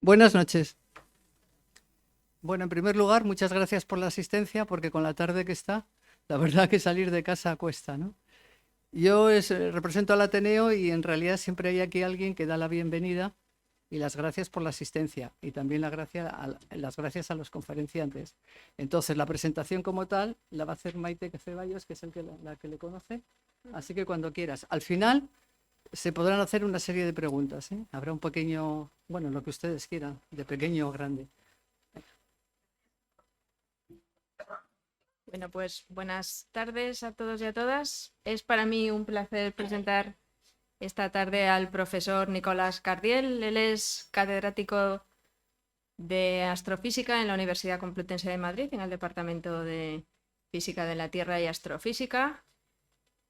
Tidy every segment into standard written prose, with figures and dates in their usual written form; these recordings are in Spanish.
Buenas noches. Bueno, en primer lugar, muchas gracias por la asistencia, porque con la tarde que está, la verdad que salir de casa cuesta, ¿no? Represento al Ateneo y en realidad siempre hay aquí alguien que da la bienvenida y las gracias por la asistencia y también las gracias a los conferenciantes. Entonces, la presentación como tal la va a hacer Maite Ceballos, que es la que le conoce, así que cuando quieras. Al final se podrán hacer una serie de preguntas, ¿eh? Habrá un pequeño, bueno, lo que ustedes quieran, de pequeño o grande. Bueno, pues buenas tardes a todos y a todas. Es para mí un placer presentar esta tarde al profesor Nicolás Cardiel. Él es catedrático de Astrofísica en la Universidad Complutense de Madrid, en el Departamento de Física de la Tierra y Astrofísica.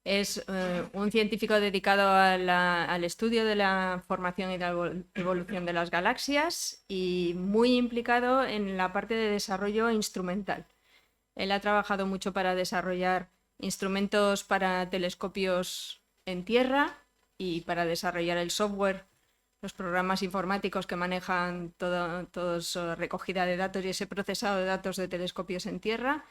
Es un científico dedicado al estudio de la formación y la evolución de las galaxias y muy implicado en la parte de desarrollo instrumental. Él ha trabajado mucho para desarrollar instrumentos para telescopios en tierra y para desarrollar el software, los programas informáticos que manejan toda esa recogida de datos y ese procesado de datos de telescopios en tierra.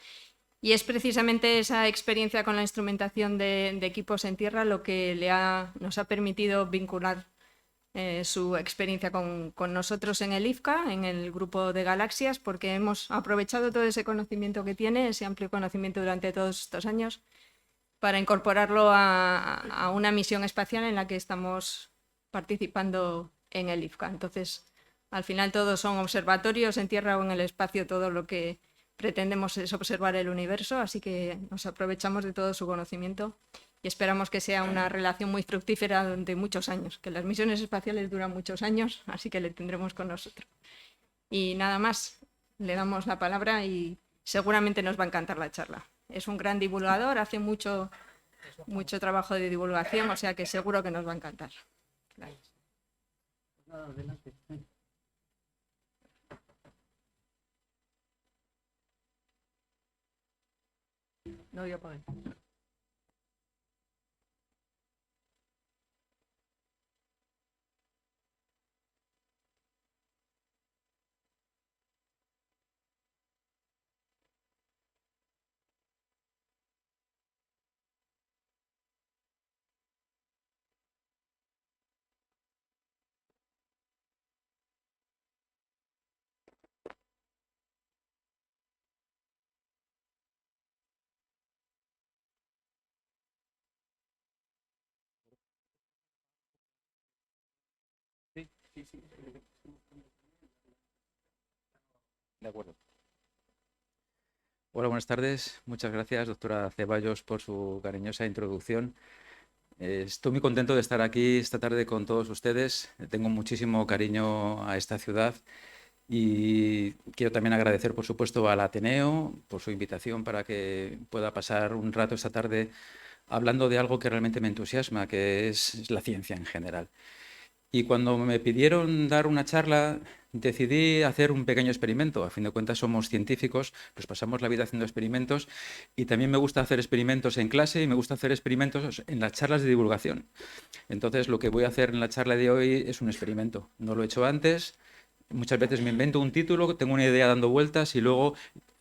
Y es precisamente esa experiencia con la instrumentación de equipos en tierra lo que nos ha permitido vincular su experiencia con nosotros en el IFCA, en el grupo de galaxias, porque hemos aprovechado todo ese conocimiento que tiene, ese amplio conocimiento durante todos estos años, para incorporarlo a una misión espacial en la que estamos participando en el IFCA. Entonces, al final todos son observatorios en tierra o en el espacio, todo lo que pretendemos es observar el universo, así que nos aprovechamos de todo su conocimiento y esperamos que sea una relación muy fructífera durante muchos años, que las misiones espaciales duran muchos años, así que le tendremos con nosotros. Y nada más, le damos la palabra y seguramente nos va a encantar la charla. Es un gran divulgador, hace mucho trabajo de divulgación, o sea que seguro que nos va a encantar. Gracias. Adelante. No, ya apagué. Sí, sí, sí. De acuerdo. Hola, buenas tardes. Muchas gracias, doctora Ceballos, por su cariñosa introducción. Estoy muy contento de estar aquí esta tarde con todos ustedes. Tengo muchísimo cariño a esta ciudad y quiero también agradecer, por supuesto, al Ateneo por su invitación para que pueda pasar un rato esta tarde hablando de algo que realmente me entusiasma, que es la ciencia en general. Y cuando me pidieron dar una charla, decidí hacer un pequeño experimento. A fin de cuentas somos científicos, pues pasamos la vida haciendo experimentos y también me gusta hacer experimentos en clase y me gusta hacer experimentos en las charlas de divulgación. Entonces lo que voy a hacer en la charla de hoy es un experimento. No lo he hecho antes. Muchas veces me invento un título, tengo una idea dando vueltas y luego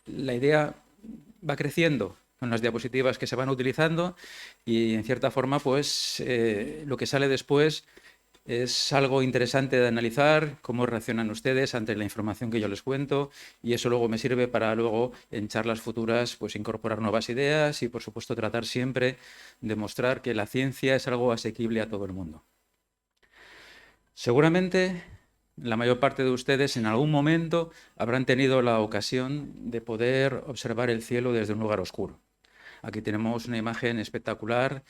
la idea va creciendo con las diapositivas que se van utilizando y en cierta forma pues lo que sale después es algo interesante de analizar, cómo reaccionan ustedes ante la información que yo les cuento y eso luego me sirve para luego en charlas futuras pues incorporar nuevas ideas y por supuesto tratar siempre de mostrar que la ciencia es algo asequible a todo el mundo. Seguramente la mayor parte de ustedes en algún momento habrán tenido la ocasión de poder observar el cielo desde un lugar oscuro. Aquí tenemos una imagen espectacular.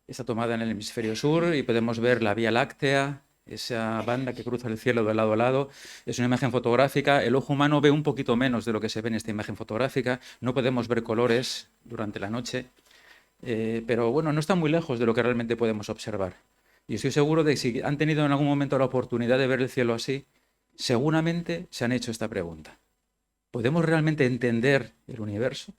Está tomada en el hemisferio sur y podemos ver la Vía Láctea, esa banda que cruza el cielo de lado a lado. Es una imagen fotográfica. El ojo humano ve un poquito menos de lo que se ve en esta imagen fotográfica. No podemos ver colores durante la noche, pero bueno, no está muy lejos de lo que realmente podemos observar. Y estoy seguro de que si han tenido en algún momento la oportunidad de ver el cielo así, seguramente se han hecho esta pregunta. ¿Podemos realmente entender el universo?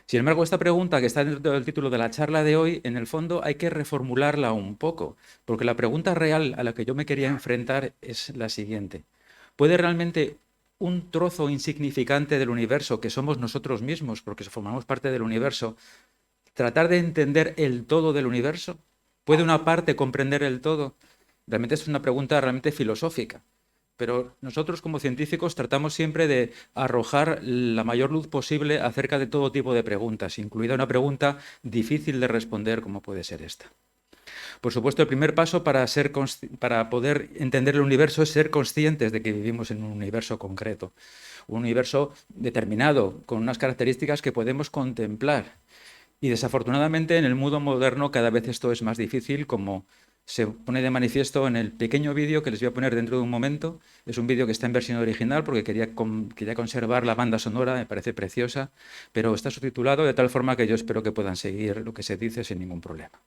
Sin embargo, esta pregunta que está dentro del título de la charla de hoy, en el fondo hay que reformularla un poco, porque la pregunta real a la que yo me quería enfrentar es la siguiente. ¿Puede realmente un trozo insignificante del universo, que somos nosotros mismos, porque formamos parte del universo, tratar de entender el todo del universo? ¿Puede una parte comprender el todo? Realmente es una pregunta realmente filosófica. Pero nosotros como científicos tratamos siempre de arrojar la mayor luz posible acerca de todo tipo de preguntas, incluida una pregunta difícil de responder como puede ser esta. Por supuesto, el primer paso para poder entender el universo es ser conscientes de que vivimos en un universo concreto, un universo determinado, con unas características que podemos contemplar. Y desafortunadamente en el mundo moderno cada vez esto es más difícil, como se pone de manifiesto en el pequeño vídeo que les voy a poner dentro de un momento. Es un vídeo que está en versión original porque quería conservar la banda sonora, me parece preciosa, pero está subtitulado de tal forma que yo espero que puedan seguir lo que se dice sin ningún problema.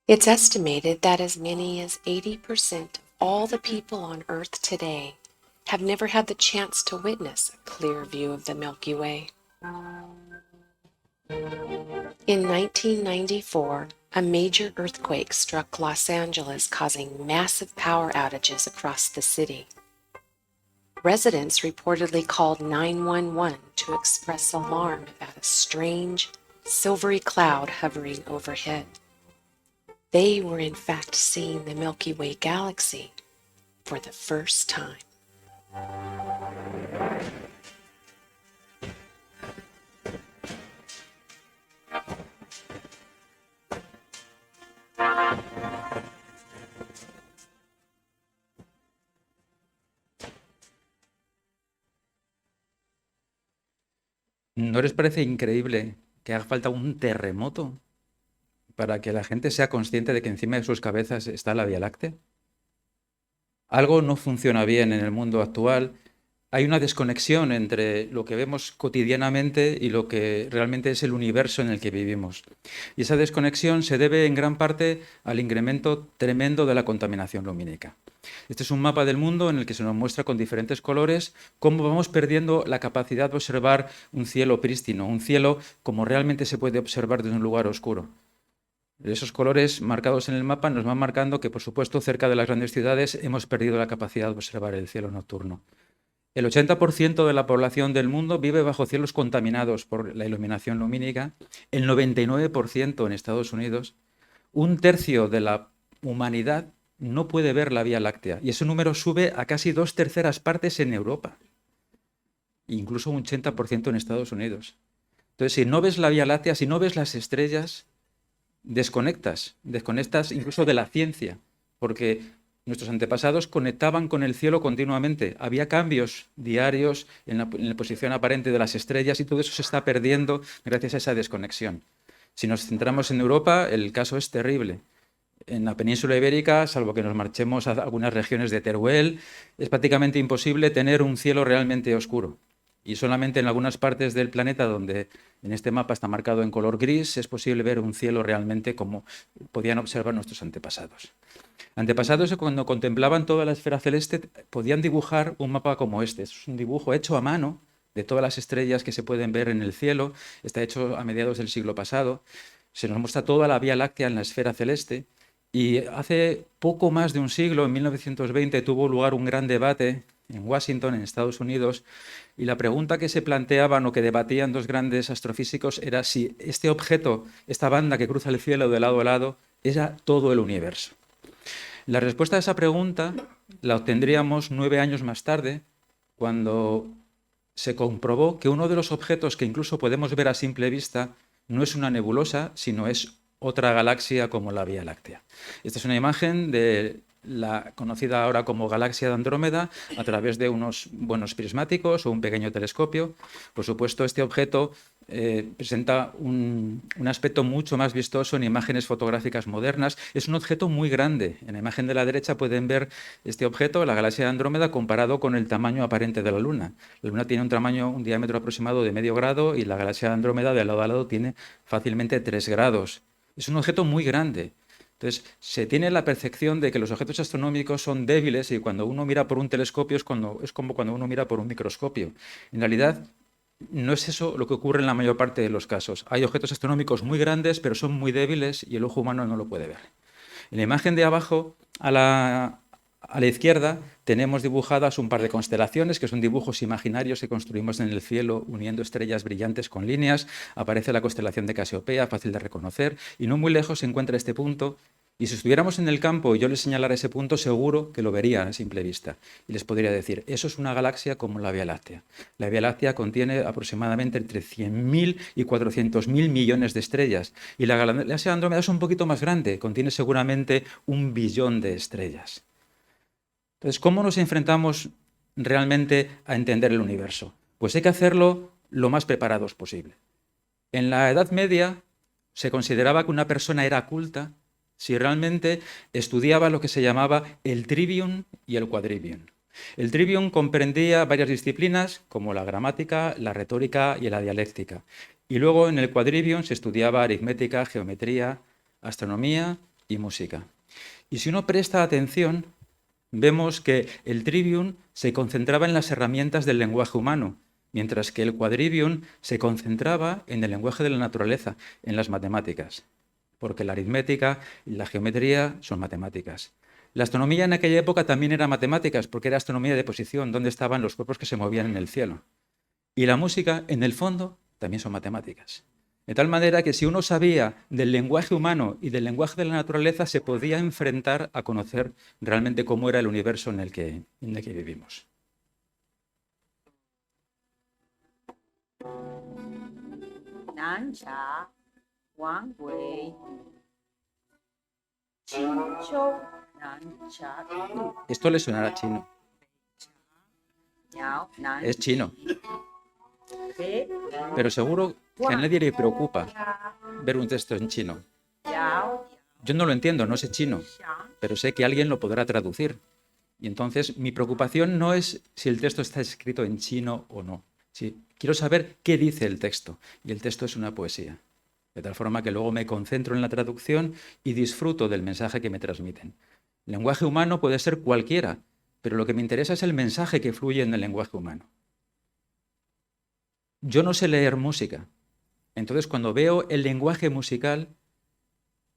It's estimated that as many as 80% of all the people on Earth today have never had the chance to witness a clear view of the Milky Way. In 1994, a major earthquake struck Los Angeles, causing massive power outages across the city. Residents reportedly called 911 to express alarm about a strange, silvery cloud hovering overhead. They were in fact seeing the Milky Way galaxy for the first time. ¿No les parece increíble que haga falta un terremoto para que la gente sea consciente de que encima de sus cabezas está la Vía Láctea? Algo no funciona bien en el mundo actual. Hay una desconexión entre lo que vemos cotidianamente y lo que realmente es el universo en el que vivimos. Y esa desconexión se debe en gran parte al incremento tremendo de la contaminación lumínica. Este es un mapa del mundo en el que se nos muestra con diferentes colores cómo vamos perdiendo la capacidad de observar un cielo prístino, un cielo como realmente se puede observar desde un lugar oscuro. Esos colores marcados en el mapa nos van marcando que, por supuesto, cerca de las grandes ciudades hemos perdido la capacidad de observar el cielo nocturno. El 80% de la población del mundo vive bajo cielos contaminados por la iluminación lumínica, el 99% en Estados Unidos, un tercio de la humanidad no puede ver la Vía Láctea y ese número sube a casi 2/3 partes en Europa, incluso un 80% en Estados Unidos. Entonces, si no ves la Vía Láctea, si no ves las estrellas, desconectas incluso de la ciencia, porque nuestros antepasados conectaban con el cielo continuamente. Había cambios diarios en la posición aparente de las estrellas y todo eso se está perdiendo gracias a esa desconexión. Si nos centramos en Europa, el caso es terrible. En la península ibérica, salvo que nos marchemos a algunas regiones de Teruel, es prácticamente imposible tener un cielo realmente oscuro. Y solamente en algunas partes del planeta donde en este mapa está marcado en color gris es posible ver un cielo realmente como podían observar nuestros antepasados. Antepasados que cuando contemplaban toda la esfera celeste podían dibujar un mapa como este. Es un dibujo hecho a mano de todas las estrellas que se pueden ver en el cielo. Está hecho a mediados del siglo pasado. Se nos muestra toda la Vía Láctea en la esfera celeste. Y hace poco más de un siglo, en 1920, tuvo lugar un gran debate en Washington, en Estados Unidos, y la pregunta que se planteaban o que debatían dos grandes astrofísicos era si este objeto, esta banda que cruza el cielo de lado a lado, era todo el universo. La respuesta a esa pregunta la obtendríamos 9 años más tarde, cuando se comprobó que uno de los objetos que incluso podemos ver a simple vista no es una nebulosa, sino es otra galaxia como la Vía Láctea. Esta es una imagen de la conocida ahora como galaxia de Andrómeda a través de unos buenos prismáticos o un pequeño telescopio. Por supuesto, este objeto presenta un aspecto mucho más vistoso en imágenes fotográficas modernas. Es un objeto muy grande. En la imagen de la derecha pueden ver este objeto, la galaxia de Andrómeda, comparado con el tamaño aparente de la Luna. La Luna tiene un diámetro aproximado de medio grado y la galaxia de Andrómeda de lado a lado tiene fácilmente 3 grados. Es un objeto muy grande. Entonces, se tiene la percepción de que los objetos astronómicos son débiles y cuando uno mira por un telescopio es como cuando uno mira por un microscopio. En realidad, no es eso lo que ocurre en la mayor parte de los casos. Hay objetos astronómicos muy grandes, pero son muy débiles y el ojo humano no lo puede ver. En la imagen de abajo, a la izquierda, tenemos dibujadas un par de constelaciones, que son dibujos imaginarios que construimos en el cielo uniendo estrellas brillantes con líneas. Aparece la constelación de Casiopea, fácil de reconocer, y no muy lejos se encuentra este punto. Y si estuviéramos en el campo y yo les señalara ese punto, seguro que lo verían a simple vista. Y les podría decir, eso es una galaxia como la Vía Láctea. La Vía Láctea contiene aproximadamente entre 100.000 y 400.000 millones de estrellas. Y la galaxia de Andrómeda es un poquito más grande, contiene seguramente 1 billón de estrellas. Entonces, ¿cómo nos enfrentamos realmente a entender el universo? Pues hay que hacerlo lo más preparados posible. En la Edad Media se consideraba que una persona era culta si realmente estudiaba lo que se llamaba el trivium y el quadrivium. El trivium comprendía varias disciplinas como la gramática, la retórica y la dialéctica. Y luego en el quadrivium se estudiaba aritmética, geometría, astronomía y música. Y si uno presta atención, vemos que el trivium se concentraba en las herramientas del lenguaje humano, mientras que el quadrivium se concentraba en el lenguaje de la naturaleza, en las matemáticas, porque la aritmética y la geometría son matemáticas. La astronomía en aquella época también era matemáticas, porque era astronomía de posición, donde estaban los cuerpos que se movían en el cielo. Y la música, en el fondo, también son matemáticas. De tal manera que si uno sabía del lenguaje humano y del lenguaje de la naturaleza, se podía enfrentar a conocer realmente cómo era el universo en el que vivimos. Esto le sonará chino. Es chino. Pero seguro que a nadie le preocupa ver un texto en chino. Yo no lo entiendo, no sé chino, pero sé que alguien lo podrá traducir. Y entonces mi preocupación no es si el texto está escrito en chino o no. Sí, quiero saber qué dice el texto. Y el texto es una poesía. De tal forma que luego me concentro en la traducción y disfruto del mensaje que me transmiten. El lenguaje humano puede ser cualquiera, pero lo que me interesa es el mensaje que fluye en el lenguaje humano. Yo no sé leer música, entonces cuando veo el lenguaje musical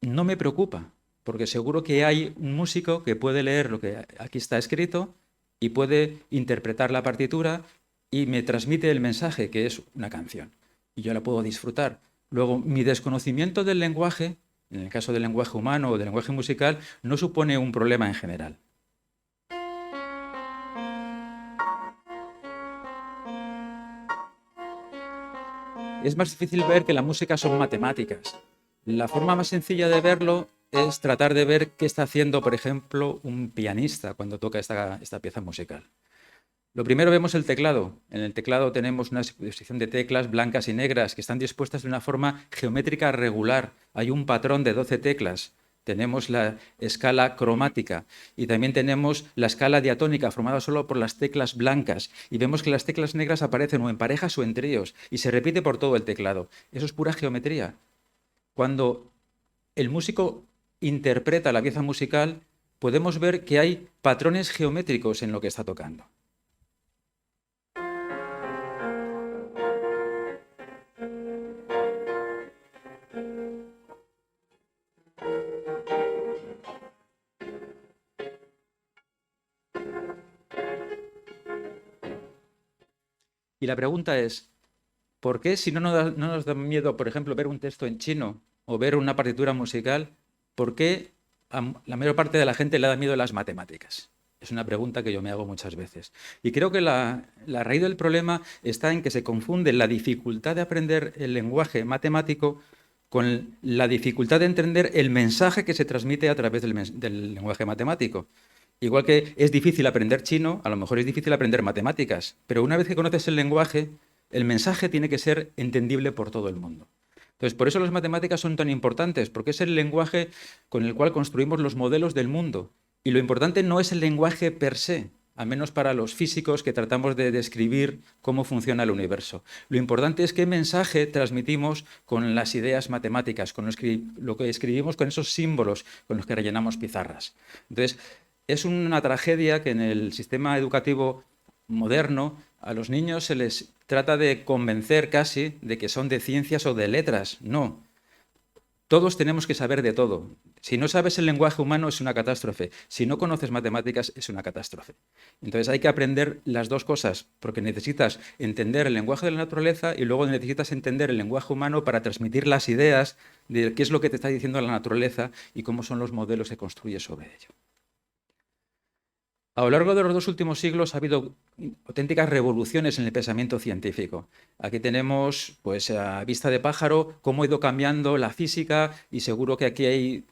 no me preocupa, porque seguro que hay un músico que puede leer lo que aquí está escrito y puede interpretar la partitura y me transmite el mensaje, que es una canción, y yo la puedo disfrutar. Luego, mi desconocimiento del lenguaje, en el caso del lenguaje humano o del lenguaje musical, no supone un problema en general. Es más difícil ver que la música son matemáticas. La forma más sencilla de verlo es tratar de ver qué está haciendo, por ejemplo, un pianista cuando toca esta pieza musical. Lo primero vemos el teclado. En el teclado tenemos una disposición de teclas blancas y negras que están dispuestas de una forma geométrica regular. Hay un patrón de 12 teclas. Tenemos la escala cromática y también tenemos la escala diatónica formada solo por las teclas blancas. Y vemos que las teclas negras aparecen o en parejas o en tríos y se repite por todo el teclado. Eso es pura geometría. Cuando el músico interpreta la pieza musical, podemos ver que hay patrones geométricos en lo que está tocando. Y la pregunta es, ¿por qué si no nos da miedo, por ejemplo, ver un texto en chino o ver una partitura musical, por qué a la mayor parte de la gente le da miedo las matemáticas? Es una pregunta que yo me hago muchas veces. Y creo que la raíz del problema está en que se confunde la dificultad de aprender el lenguaje matemático con la dificultad de entender el mensaje que se transmite a través del lenguaje matemático. Igual que es difícil aprender chino, a lo mejor es difícil aprender matemáticas, pero una vez que conoces el lenguaje, el mensaje tiene que ser entendible por todo el mundo. Entonces, por eso las matemáticas son tan importantes, porque es el lenguaje con el cual construimos los modelos del mundo. Y lo importante no es el lenguaje per se, al menos para los físicos que tratamos de describir cómo funciona el universo. Lo importante es qué mensaje transmitimos con las ideas matemáticas, con lo que escribimos con esos símbolos con los que rellenamos pizarras. Entonces, es una tragedia que en el sistema educativo moderno A los niños se les trata de convencer casi de que son de ciencias o de letras. No. Todos tenemos que saber de todo. Si no sabes el lenguaje humano es una catástrofe. Si no conoces matemáticas es una catástrofe. Entonces hay que aprender las dos cosas, porque necesitas entender el lenguaje de la naturaleza y luego necesitas entender el lenguaje humano para transmitir las ideas de qué es lo que te está diciendo la naturaleza y cómo son los modelos que construyes sobre ello. A lo largo de los 2 últimos siglos ha habido auténticas revoluciones en el pensamiento científico. Aquí tenemos, pues a vista de pájaro, cómo ha ido cambiando la física y seguro que aquí hay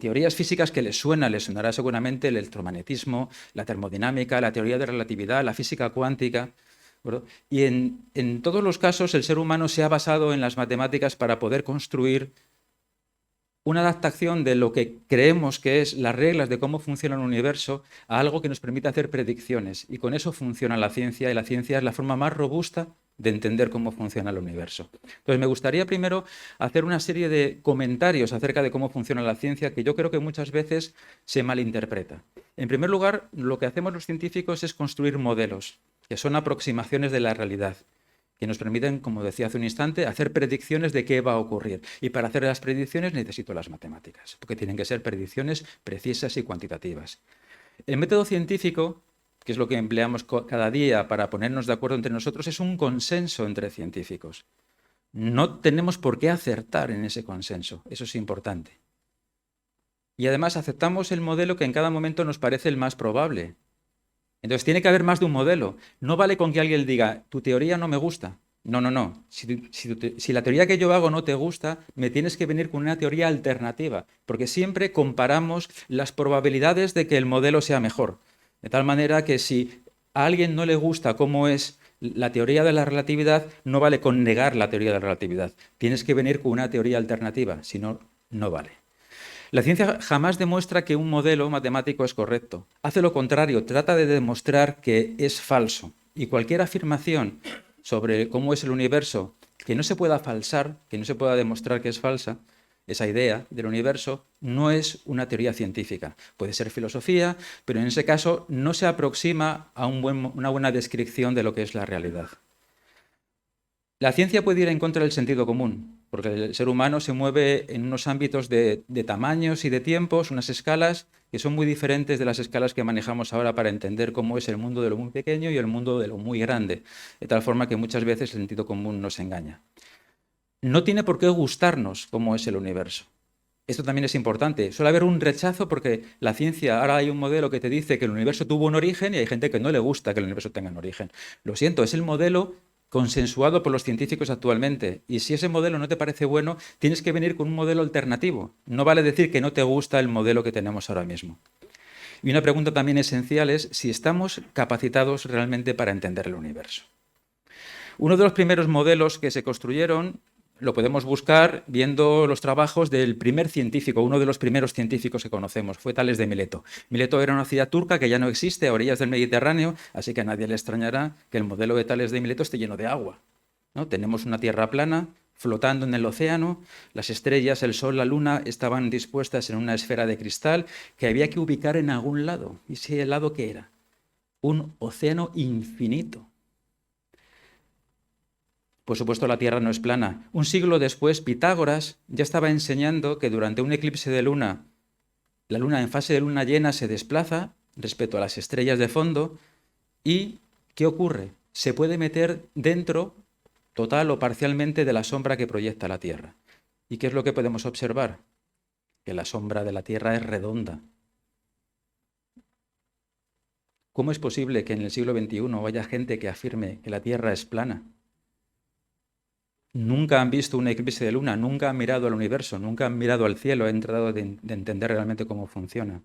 teorías físicas que les sonará seguramente el electromagnetismo, la termodinámica, la teoría de relatividad, la física cuántica. ¿Verdad? Y en todos los casos el ser humano se ha basado en las matemáticas para poder construir una adaptación de lo que creemos que es las reglas de cómo funciona el universo a algo que nos permite hacer predicciones. Y con eso funciona la ciencia, y la ciencia es la forma más robusta de entender cómo funciona el universo. Entonces, me gustaría primero hacer una serie de comentarios acerca de cómo funciona la ciencia, que yo creo que muchas veces se malinterpreta. En primer lugar, lo que hacemos los científicos es construir modelos, que son aproximaciones de la realidad, que nos permiten, como decía hace un instante, hacer predicciones de qué va a ocurrir. Y para hacer las predicciones necesito las matemáticas, porque tienen que ser predicciones precisas y cuantitativas. El método científico, que es lo que empleamos cada día para ponernos de acuerdo entre nosotros, es un consenso entre científicos. No tenemos por qué acertar en ese consenso, eso es importante. Y además aceptamos el modelo que en cada momento nos parece el más probable. Entonces tiene que haber más de un modelo. No vale con que alguien diga, tu teoría no me gusta. No, no, no. Si la teoría que yo hago no te gusta, me tienes que venir con una teoría alternativa, porque siempre comparamos las probabilidades de que el modelo sea mejor. De tal manera que si a alguien no le gusta cómo es la teoría de la relatividad, no vale con negar la teoría de la relatividad. Tienes que venir con una teoría alternativa, si no, no vale. La ciencia jamás demuestra que un modelo matemático es correcto. Hace lo contrario, trata de demostrar que es falso. Y cualquier afirmación sobre cómo es el universo que no se pueda falsar, que no se pueda demostrar que es falsa, esa idea del universo no es una teoría científica. Puede ser filosofía, pero en ese caso no se aproxima a una buena descripción de lo que es la realidad. La ciencia puede ir en contra del sentido común, porque el ser humano se mueve en unos ámbitos de tamaños y de tiempos, unas escalas que son muy diferentes de las escalas que manejamos ahora para entender cómo es el mundo de lo muy pequeño y el mundo de lo muy grande, de tal forma que muchas veces el sentido común nos engaña. No tiene por qué gustarnos cómo es el universo. Esto también es importante. Suele haber un rechazo porque la ciencia, ahora hay un modelo que te dice que el universo tuvo un origen y hay gente que no le gusta que el universo tenga un origen. Lo siento, es el modelo consensuado por los científicos actualmente. Y si ese modelo no te parece bueno, tienes que venir con un modelo alternativo. No vale decir que no te gusta el modelo que tenemos ahora mismo. Y una pregunta también esencial es si estamos capacitados realmente para entender el universo. Uno de los primeros modelos que se construyeron lo podemos buscar viendo los trabajos del primer científico, uno de los primeros científicos que conocemos, fue Tales de Mileto. Mileto era una ciudad turca que ya no existe a orillas del Mediterráneo, así que a nadie le extrañará que el modelo de Tales de Mileto esté lleno de agua, ¿no? Tenemos una tierra plana, flotando en el océano, las estrellas, el sol, la luna estaban dispuestas en una esfera de cristal que había que ubicar en algún lado. ¿Y ese lado qué era? Un océano infinito. Por supuesto, la Tierra no es plana. Un siglo después, Pitágoras ya estaba enseñando que durante un eclipse de luna, la luna en fase de luna llena se desplaza respecto a las estrellas de fondo y ¿qué ocurre? Se puede meter dentro, total o parcialmente, de la sombra que proyecta la Tierra. ¿Y qué es lo que podemos observar? Que la sombra de la Tierra es redonda. ¿Cómo es posible que en el siglo XXI haya gente que afirme que la Tierra es plana? Nunca han visto un eclipse de luna, nunca han mirado al universo, nunca han mirado al cielo, han tratado de entender realmente cómo funciona.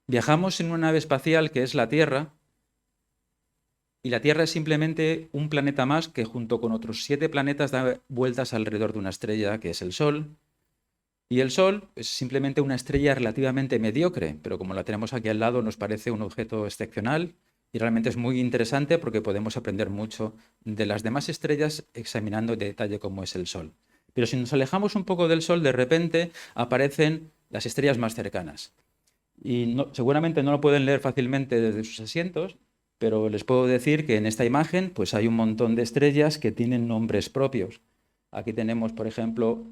Viajamos en una nave espacial que es la Tierra, y la Tierra es simplemente un planeta más que junto con otros 7 planetas da vueltas alrededor de una estrella que es el Sol. Y el Sol es simplemente una estrella relativamente mediocre, pero como la tenemos aquí al lado nos parece un objeto excepcional. Y realmente es muy interesante porque podemos aprender mucho de las demás estrellas examinando en detalle cómo es el Sol. Pero si nos alejamos un poco del Sol, de repente aparecen las estrellas más cercanas. Y seguramente no lo pueden leer fácilmente desde sus asientos, pero les puedo decir que en esta imagen pues hay un montón de estrellas que tienen nombres propios. Aquí tenemos, por ejemplo,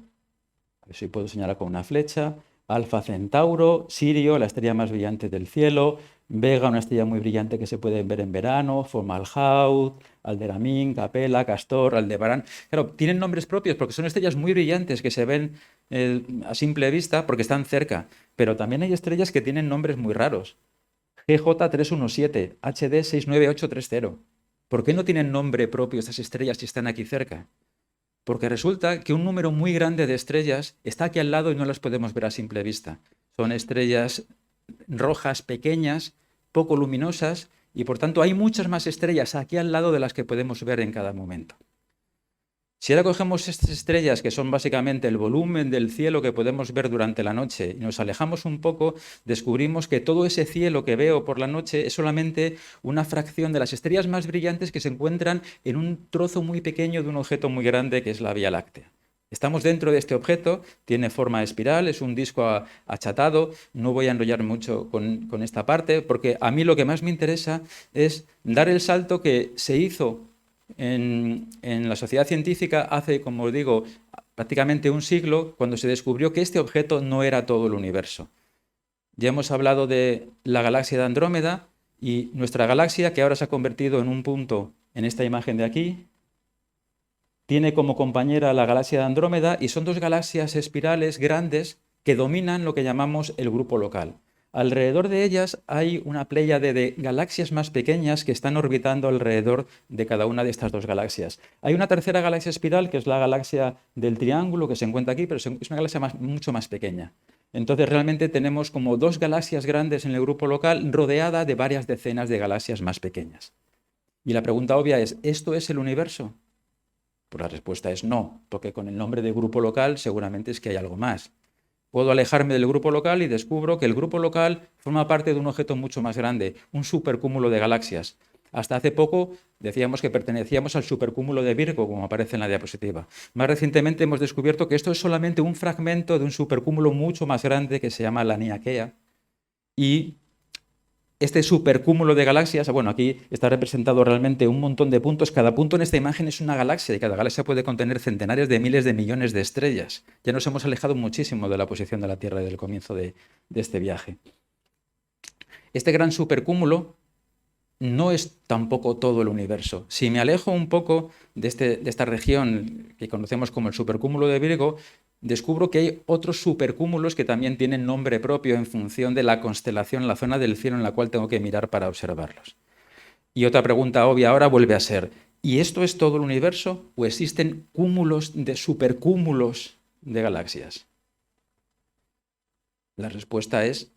a ver si puedo señalar con una flecha, Alfa Centauro, Sirio, la estrella más brillante del cielo, Vega, una estrella muy brillante que se puede ver en verano, Fomalhaut, Alderamin, Capella, Castor, Aldebarán. Claro, tienen nombres propios porque son estrellas muy brillantes que se ven a simple vista porque están cerca, pero también hay estrellas que tienen nombres muy raros. GJ317, HD 69830. ¿Por qué no tienen nombre propio estas estrellas si están aquí cerca? Porque resulta que un número muy grande de estrellas está aquí al lado y no las podemos ver a simple vista. Son estrellas rojas pequeñas, poco luminosas, y por tanto hay muchas más estrellas aquí al lado de las que podemos ver en cada momento. Si ahora cogemos estas estrellas, que son básicamente el volumen del cielo que podemos ver durante la noche, y nos alejamos un poco, descubrimos que todo ese cielo que veo por la noche es solamente una fracción de las estrellas más brillantes que se encuentran en un trozo muy pequeño de un objeto muy grande que es la Vía Láctea. Estamos dentro de este objeto, tiene forma de espiral, es un disco achatado. No voy a enrollar mucho con esta parte, porque a mí lo que más me interesa es dar el salto que se hizo en la sociedad científica hace, como os digo, prácticamente un siglo, cuando se descubrió que este objeto no era todo el universo. Ya hemos hablado de la galaxia de Andrómeda y nuestra galaxia, que ahora se ha convertido en un punto en esta imagen de aquí, tiene como compañera la galaxia de Andrómeda y son dos galaxias espirales grandes que dominan lo que llamamos el grupo local. Alrededor de ellas hay una pléyade de galaxias más pequeñas que están orbitando alrededor de cada una de estas dos galaxias. Hay una tercera galaxia espiral, que es la galaxia del Triángulo, que se encuentra aquí, pero es una galaxia mucho más pequeña. Entonces realmente tenemos como dos galaxias grandes en el grupo local rodeada de varias decenas de galaxias más pequeñas. Y la pregunta obvia es, ¿esto es el universo? Pues la respuesta es no, porque con el nombre de grupo local seguramente es que hay algo más. Puedo alejarme del grupo local y descubro que el grupo local forma parte de un objeto mucho más grande, un supercúmulo de galaxias. Hasta hace poco decíamos que pertenecíamos al supercúmulo de Virgo, como aparece en la diapositiva. Más recientemente hemos descubierto que esto es solamente un fragmento de un supercúmulo mucho más grande que se llama la Niaquea. Y este supercúmulo de galaxias, bueno, aquí está representado realmente un montón de puntos. Cada punto en esta imagen es una galaxia y cada galaxia puede contener centenares de miles de millones de estrellas. Ya nos hemos alejado muchísimo de la posición de la Tierra desde el comienzo de este viaje. Este gran supercúmulo no es tampoco todo el universo. Si me alejo un poco de esta región que conocemos como el supercúmulo de Virgo, descubro que hay otros supercúmulos que también tienen nombre propio en función de la constelación, la zona del cielo en la cual tengo que mirar para observarlos. Y otra pregunta obvia ahora vuelve a ser, ¿y esto es todo el universo o existen cúmulos de supercúmulos de galaxias? La respuesta es,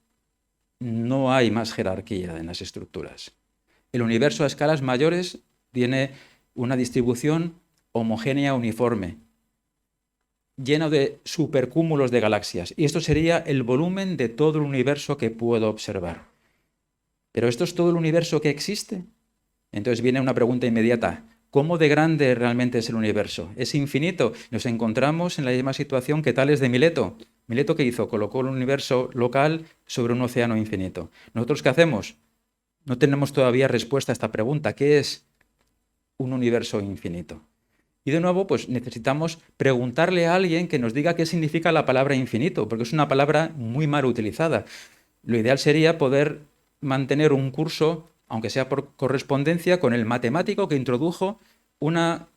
no hay más jerarquía en las estructuras. El universo a escalas mayores tiene una distribución homogénea uniforme, lleno de supercúmulos de galaxias. Y esto sería el volumen de todo el universo que puedo observar. ¿Pero esto es todo el universo que existe? Entonces viene una pregunta inmediata. ¿Cómo de grande realmente es el universo? ¿Es infinito? Nos encontramos en la misma situación que Tales de Mileto. ¿Mileto qué hizo? Colocó el universo local sobre un océano infinito. ¿Nosotros qué hacemos? No tenemos todavía respuesta a esta pregunta. ¿Qué es un universo infinito? Y de nuevo, pues necesitamos preguntarle a alguien que nos diga qué significa la palabra infinito, porque es una palabra muy mal utilizada. Lo ideal sería poder mantener un curso, aunque sea por correspondencia, con el matemático que introdujo una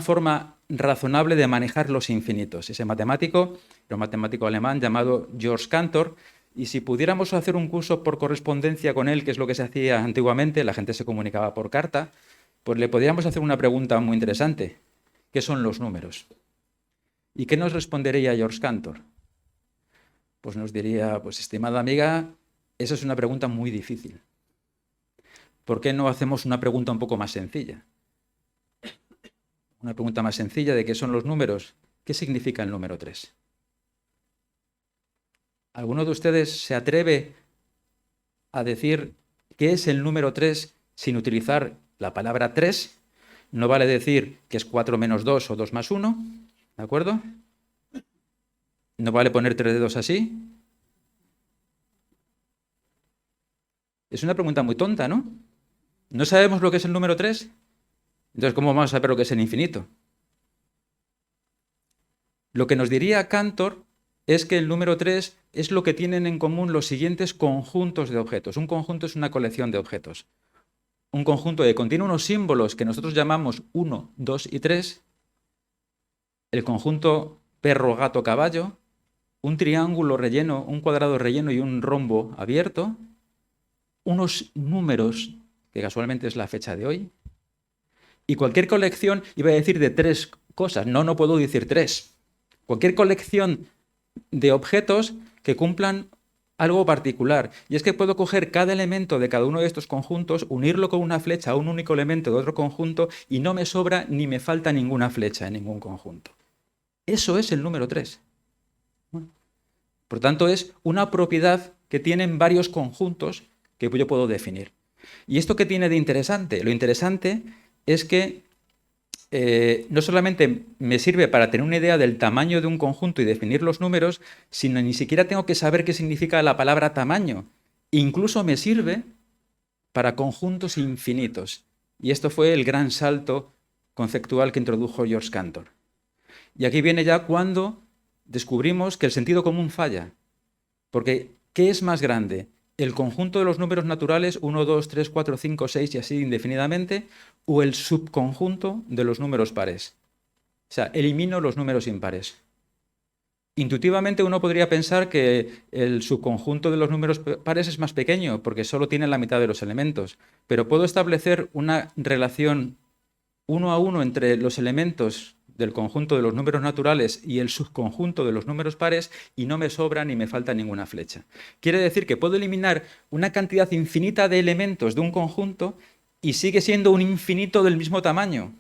forma razonable de manejar los infinitos. Ese matemático era un matemático alemán llamado Georg Cantor, y si pudiéramos hacer un curso por correspondencia con él, que es lo que se hacía antiguamente, la gente se comunicaba por carta, pues le podríamos hacer una pregunta muy interesante. ¿Qué son los números? ¿Y qué nos respondería Georg Cantor? Pues nos diría, pues estimada amiga, esa es una pregunta muy difícil. ¿Por qué no hacemos una pregunta un poco más sencilla? Una pregunta más sencilla de qué son los números. ¿Qué significa el número 3? ¿Alguno de ustedes se atreve a decir qué es el número 3 sin utilizar la palabra 3? No vale decir que es 4 menos 2 o 2 más 1, ¿de acuerdo? No vale poner 3 dedos así. Es una pregunta muy tonta, ¿no? ¿No sabemos lo que es el número 3? Entonces, ¿cómo vamos a saber lo que es el infinito? Lo que nos diría Cantor es que el número 3 es lo que tienen en común los siguientes conjuntos de objetos. Un conjunto es una colección de objetos. Un conjunto que contiene unos símbolos que nosotros llamamos 1, 2 y 3. El conjunto perro, gato, caballo. Un triángulo relleno, un cuadrado relleno y un rombo abierto. Unos números, que casualmente es la fecha de hoy. Y cualquier colección, iba a decir de 3 cosas. No puedo decir 3. Cualquier colección de objetos que cumplan algo particular. Y es que puedo coger cada elemento de cada uno de estos conjuntos, unirlo con una flecha a un único elemento de otro conjunto y no me sobra ni me falta ninguna flecha en ningún conjunto. Eso es el número 3. Por tanto, es una propiedad que tienen varios conjuntos que yo puedo definir. ¿Y esto qué tiene de interesante? Lo interesante es que no solamente me sirve para tener una idea del tamaño de un conjunto y definir los números, sino ni siquiera tengo que saber qué significa la palabra tamaño. Incluso me sirve para conjuntos infinitos. Y esto fue el gran salto conceptual que introdujo George Cantor. Y aquí viene ya cuando descubrimos que el sentido común falla. Porque, ¿qué es más grande? ¿El conjunto de los números naturales 1, 2, 3, 4, 5, 6 y así indefinidamente? ¿O el subconjunto de los números pares? O sea, elimino los números impares. Intuitivamente uno podría pensar que el subconjunto de los números pares es más pequeño porque solo tiene la mitad de los elementos. Pero puedo establecer una relación 1 a 1 entre los elementos del conjunto de los números naturales y el subconjunto de los números pares y no me sobra ni me falta ninguna flecha. Quiere decir que puedo eliminar una cantidad infinita de elementos de un conjunto y sigue siendo un infinito del mismo tamaño.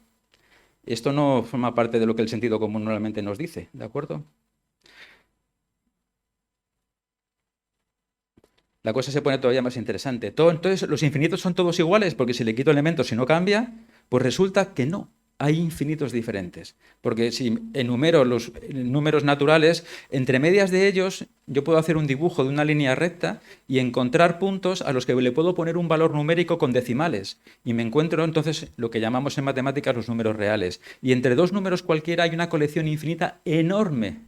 Esto no forma parte de lo que el sentido común normalmente nos dice, ¿de acuerdo? La cosa se pone todavía más interesante. Entonces, ¿los infinitos son todos iguales? Porque si le quito elementos y no cambia, pues resulta que no. Hay infinitos diferentes, porque si enumero los números naturales, entre medias de ellos yo puedo hacer un dibujo de una línea recta y encontrar puntos a los que le puedo poner un valor numérico con decimales. Y me encuentro entonces lo que llamamos en matemáticas los números reales. Y entre dos números cualquiera hay una colección infinita enorme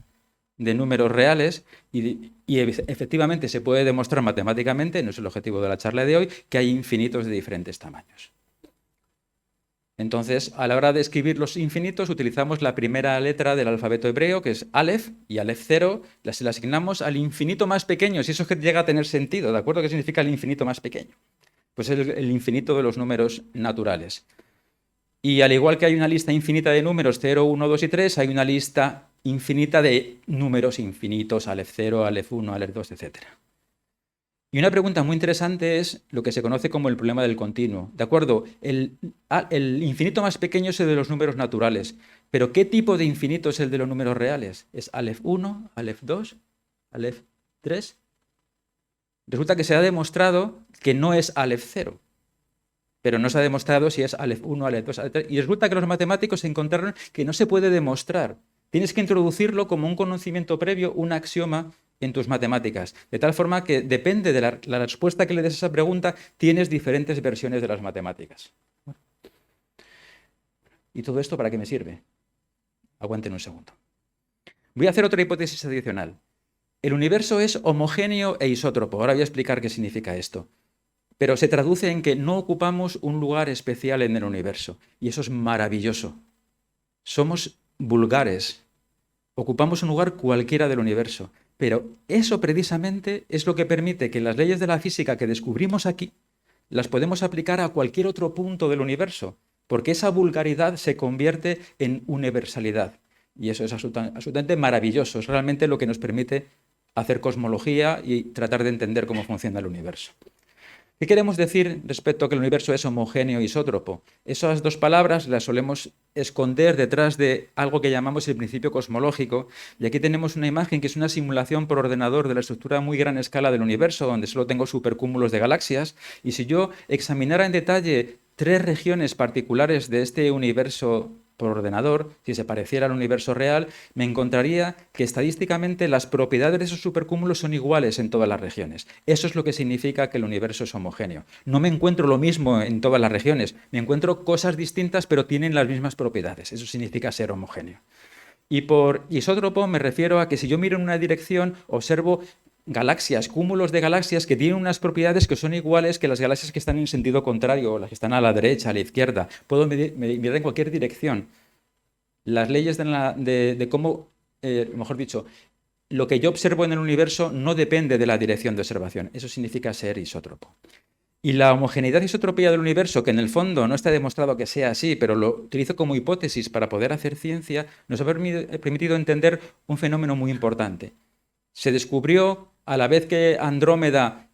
de números reales y efectivamente se puede demostrar matemáticamente, no es el objetivo de la charla de hoy, que hay infinitos de diferentes tamaños. Entonces, a la hora de escribir los infinitos, utilizamos la primera letra del alfabeto hebreo, que es Aleph, y Aleph 0 se la asignamos al infinito más pequeño, si eso es que llega a tener sentido, ¿de acuerdo? ¿Qué significa el infinito más pequeño? Pues es el infinito de los números naturales. Y al igual que hay una lista infinita de números 0, 1, 2 y 3, hay una lista infinita de números infinitos, Aleph 0, Aleph 1, Aleph 2, etc. Y una pregunta muy interesante es lo que se conoce como el problema del continuo. ¿De acuerdo? El infinito más pequeño es el de los números naturales. Pero ¿qué tipo de infinito es el de los números reales? ¿Es Aleph 1, Aleph 2, Aleph 3? Resulta que se ha demostrado que no es Aleph 0. Pero no se ha demostrado si es Aleph 1, Aleph 2, Aleph 3. Y resulta que los matemáticos encontraron que no se puede demostrar. Tienes que introducirlo como un conocimiento previo, un axioma en tus matemáticas. De tal forma que depende de la respuesta que le des a esa pregunta, tienes diferentes versiones de las matemáticas. ¿Y todo esto para qué me sirve? Aguanten un segundo. Voy a hacer otra hipótesis adicional. El universo es homogéneo e isótropo. Ahora voy a explicar qué significa esto. Pero se traduce en que no ocupamos un lugar especial en el universo. Y eso es maravilloso. Somos vulgares. Ocupamos un lugar cualquiera del universo. Pero eso precisamente es lo que permite que las leyes de la física que descubrimos aquí las podemos aplicar a cualquier otro punto del universo, porque esa vulgaridad se convierte en universalidad. Y eso es absolutamente maravilloso. Es realmente lo que nos permite hacer cosmología y tratar de entender cómo funciona el universo. ¿Qué queremos decir respecto a que el universo es homogéneo e isótropo? Esas dos palabras las solemos esconder detrás de algo que llamamos el principio cosmológico. Y aquí tenemos una imagen que es una simulación por ordenador de la estructura a muy gran escala del universo, donde solo tengo supercúmulos de galaxias. Y si yo examinara en detalle 3 regiones particulares de este universo por ordenador, si se pareciera al universo real, me encontraría que estadísticamente las propiedades de esos supercúmulos son iguales en todas las regiones. Eso es lo que significa que el universo es homogéneo. No me encuentro lo mismo en todas las regiones, me encuentro cosas distintas pero tienen las mismas propiedades. Eso significa ser homogéneo. Y por isótropo me refiero a que si yo miro en una dirección, observo galaxias, cúmulos de galaxias que tienen unas propiedades que son iguales que las galaxias que están en sentido contrario, o las que están a la derecha, a la izquierda. Puedo mirar en cualquier dirección. Las leyes de cómo, mejor dicho, lo que yo observo en el universo no depende de la dirección de observación. Eso significa ser isótropo. Y la homogeneidad y isotropía del universo, que en el fondo no está demostrado que sea así, pero lo utilizo como hipótesis para poder hacer ciencia, nos ha permitido entender un fenómeno muy importante. Se descubrió, a la vez que Andrómeda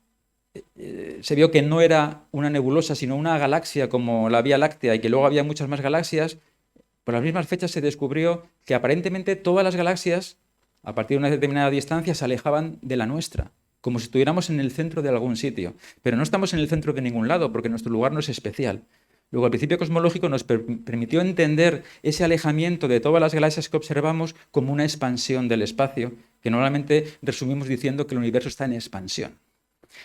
se vio que no era una nebulosa, sino una galaxia como la Vía Láctea, y que luego había muchas más galaxias, por las mismas fechas se descubrió que aparentemente todas las galaxias, a partir de una determinada distancia, se alejaban de la nuestra, como si estuviéramos en el centro de algún sitio. Pero no estamos en el centro de ningún lado, porque nuestro lugar no es especial. Luego, el principio cosmológico nos permitió entender ese alejamiento de todas las galaxias que observamos como una expansión del espacio, que normalmente resumimos diciendo que el universo está en expansión.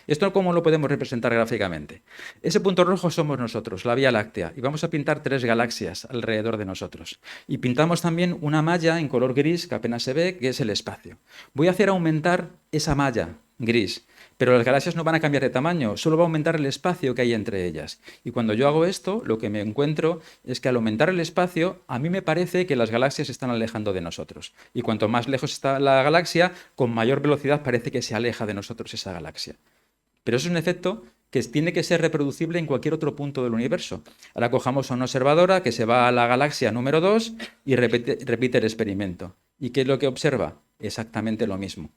¿Esto cómo lo podemos representar gráficamente? Ese punto rojo somos nosotros, la Vía Láctea, y vamos a pintar 3 galaxias alrededor de nosotros. Y pintamos también una malla en color gris, que apenas se ve, que es el espacio. Voy a hacer aumentar esa malla gris, pero las galaxias no van a cambiar de tamaño, solo va a aumentar el espacio que hay entre ellas. Y cuando yo hago esto, lo que me encuentro es que al aumentar el espacio, a mí me parece que las galaxias se están alejando de nosotros. Y cuanto más lejos está la galaxia, con mayor velocidad parece que se aleja de nosotros esa galaxia. Pero eso es un efecto que tiene que ser reproducible en cualquier otro punto del universo. Ahora cojamos a una observadora que se va a la galaxia número 2 y repite el experimento. ¿Y qué es lo que observa? Exactamente lo mismo.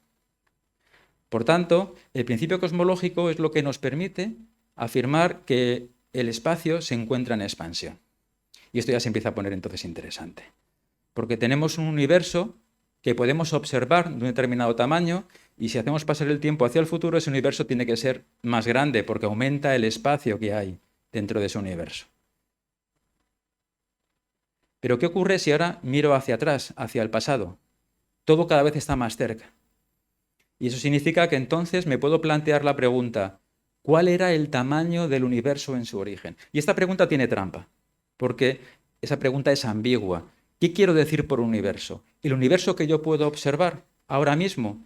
Por tanto, el principio cosmológico es lo que nos permite afirmar que el espacio se encuentra en expansión. Y esto ya se empieza a poner entonces interesante. Porque tenemos un universo que podemos observar de un determinado tamaño, y si hacemos pasar el tiempo hacia el futuro, ese universo tiene que ser más grande porque aumenta el espacio que hay dentro de ese universo. Pero ¿qué ocurre si ahora miro hacia atrás, hacia el pasado? Todo cada vez está más cerca. Y eso significa que entonces me puedo plantear la pregunta, ¿cuál era el tamaño del universo en su origen? Y esta pregunta tiene trampa, porque esa pregunta es ambigua. ¿Qué quiero decir por universo? ¿El universo que yo puedo observar ahora mismo?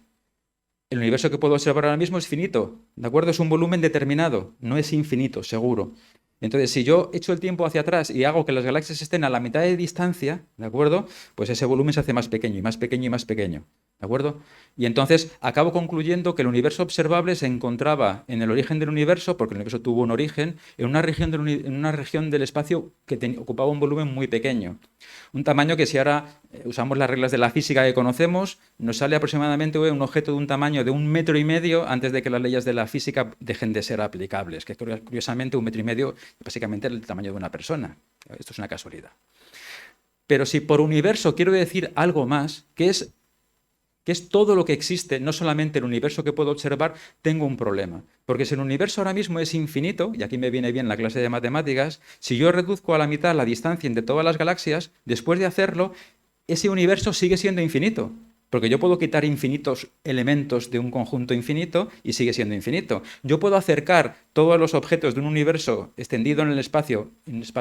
El universo que puedo observar ahora mismo es finito, ¿de acuerdo? Es un volumen determinado, no es infinito, seguro. Entonces, si yo echo el tiempo hacia atrás y hago que las galaxias estén a la mitad de distancia, ¿de acuerdo? Pues ese volumen se hace más pequeño y más pequeño y más pequeño, ¿de acuerdo? Y entonces acabo concluyendo que el universo observable se encontraba en el origen del universo, porque el universo tuvo un origen, en una región del espacio que ocupaba un volumen muy pequeño. Un tamaño que si ahora usamos las reglas de la física que conocemos, nos sale aproximadamente un objeto de un tamaño de 1,5 metros antes de que las leyes de la física dejen de ser aplicables, que curiosamente 1,5 metros básicamente es el tamaño de una persona. Esto es una casualidad. Pero si por universo quiero decir algo más, que es todo lo que existe, no solamente el universo que puedo observar, tengo un problema. Porque si el universo ahora mismo es infinito, y aquí me viene bien la clase de matemáticas, si yo reduzco a la mitad la distancia entre todas las galaxias, después de hacerlo, ese universo sigue siendo infinito. Porque yo puedo quitar infinitos elementos de un conjunto infinito y sigue siendo infinito. Yo puedo acercar todos los objetos de un universo extendido en el espacio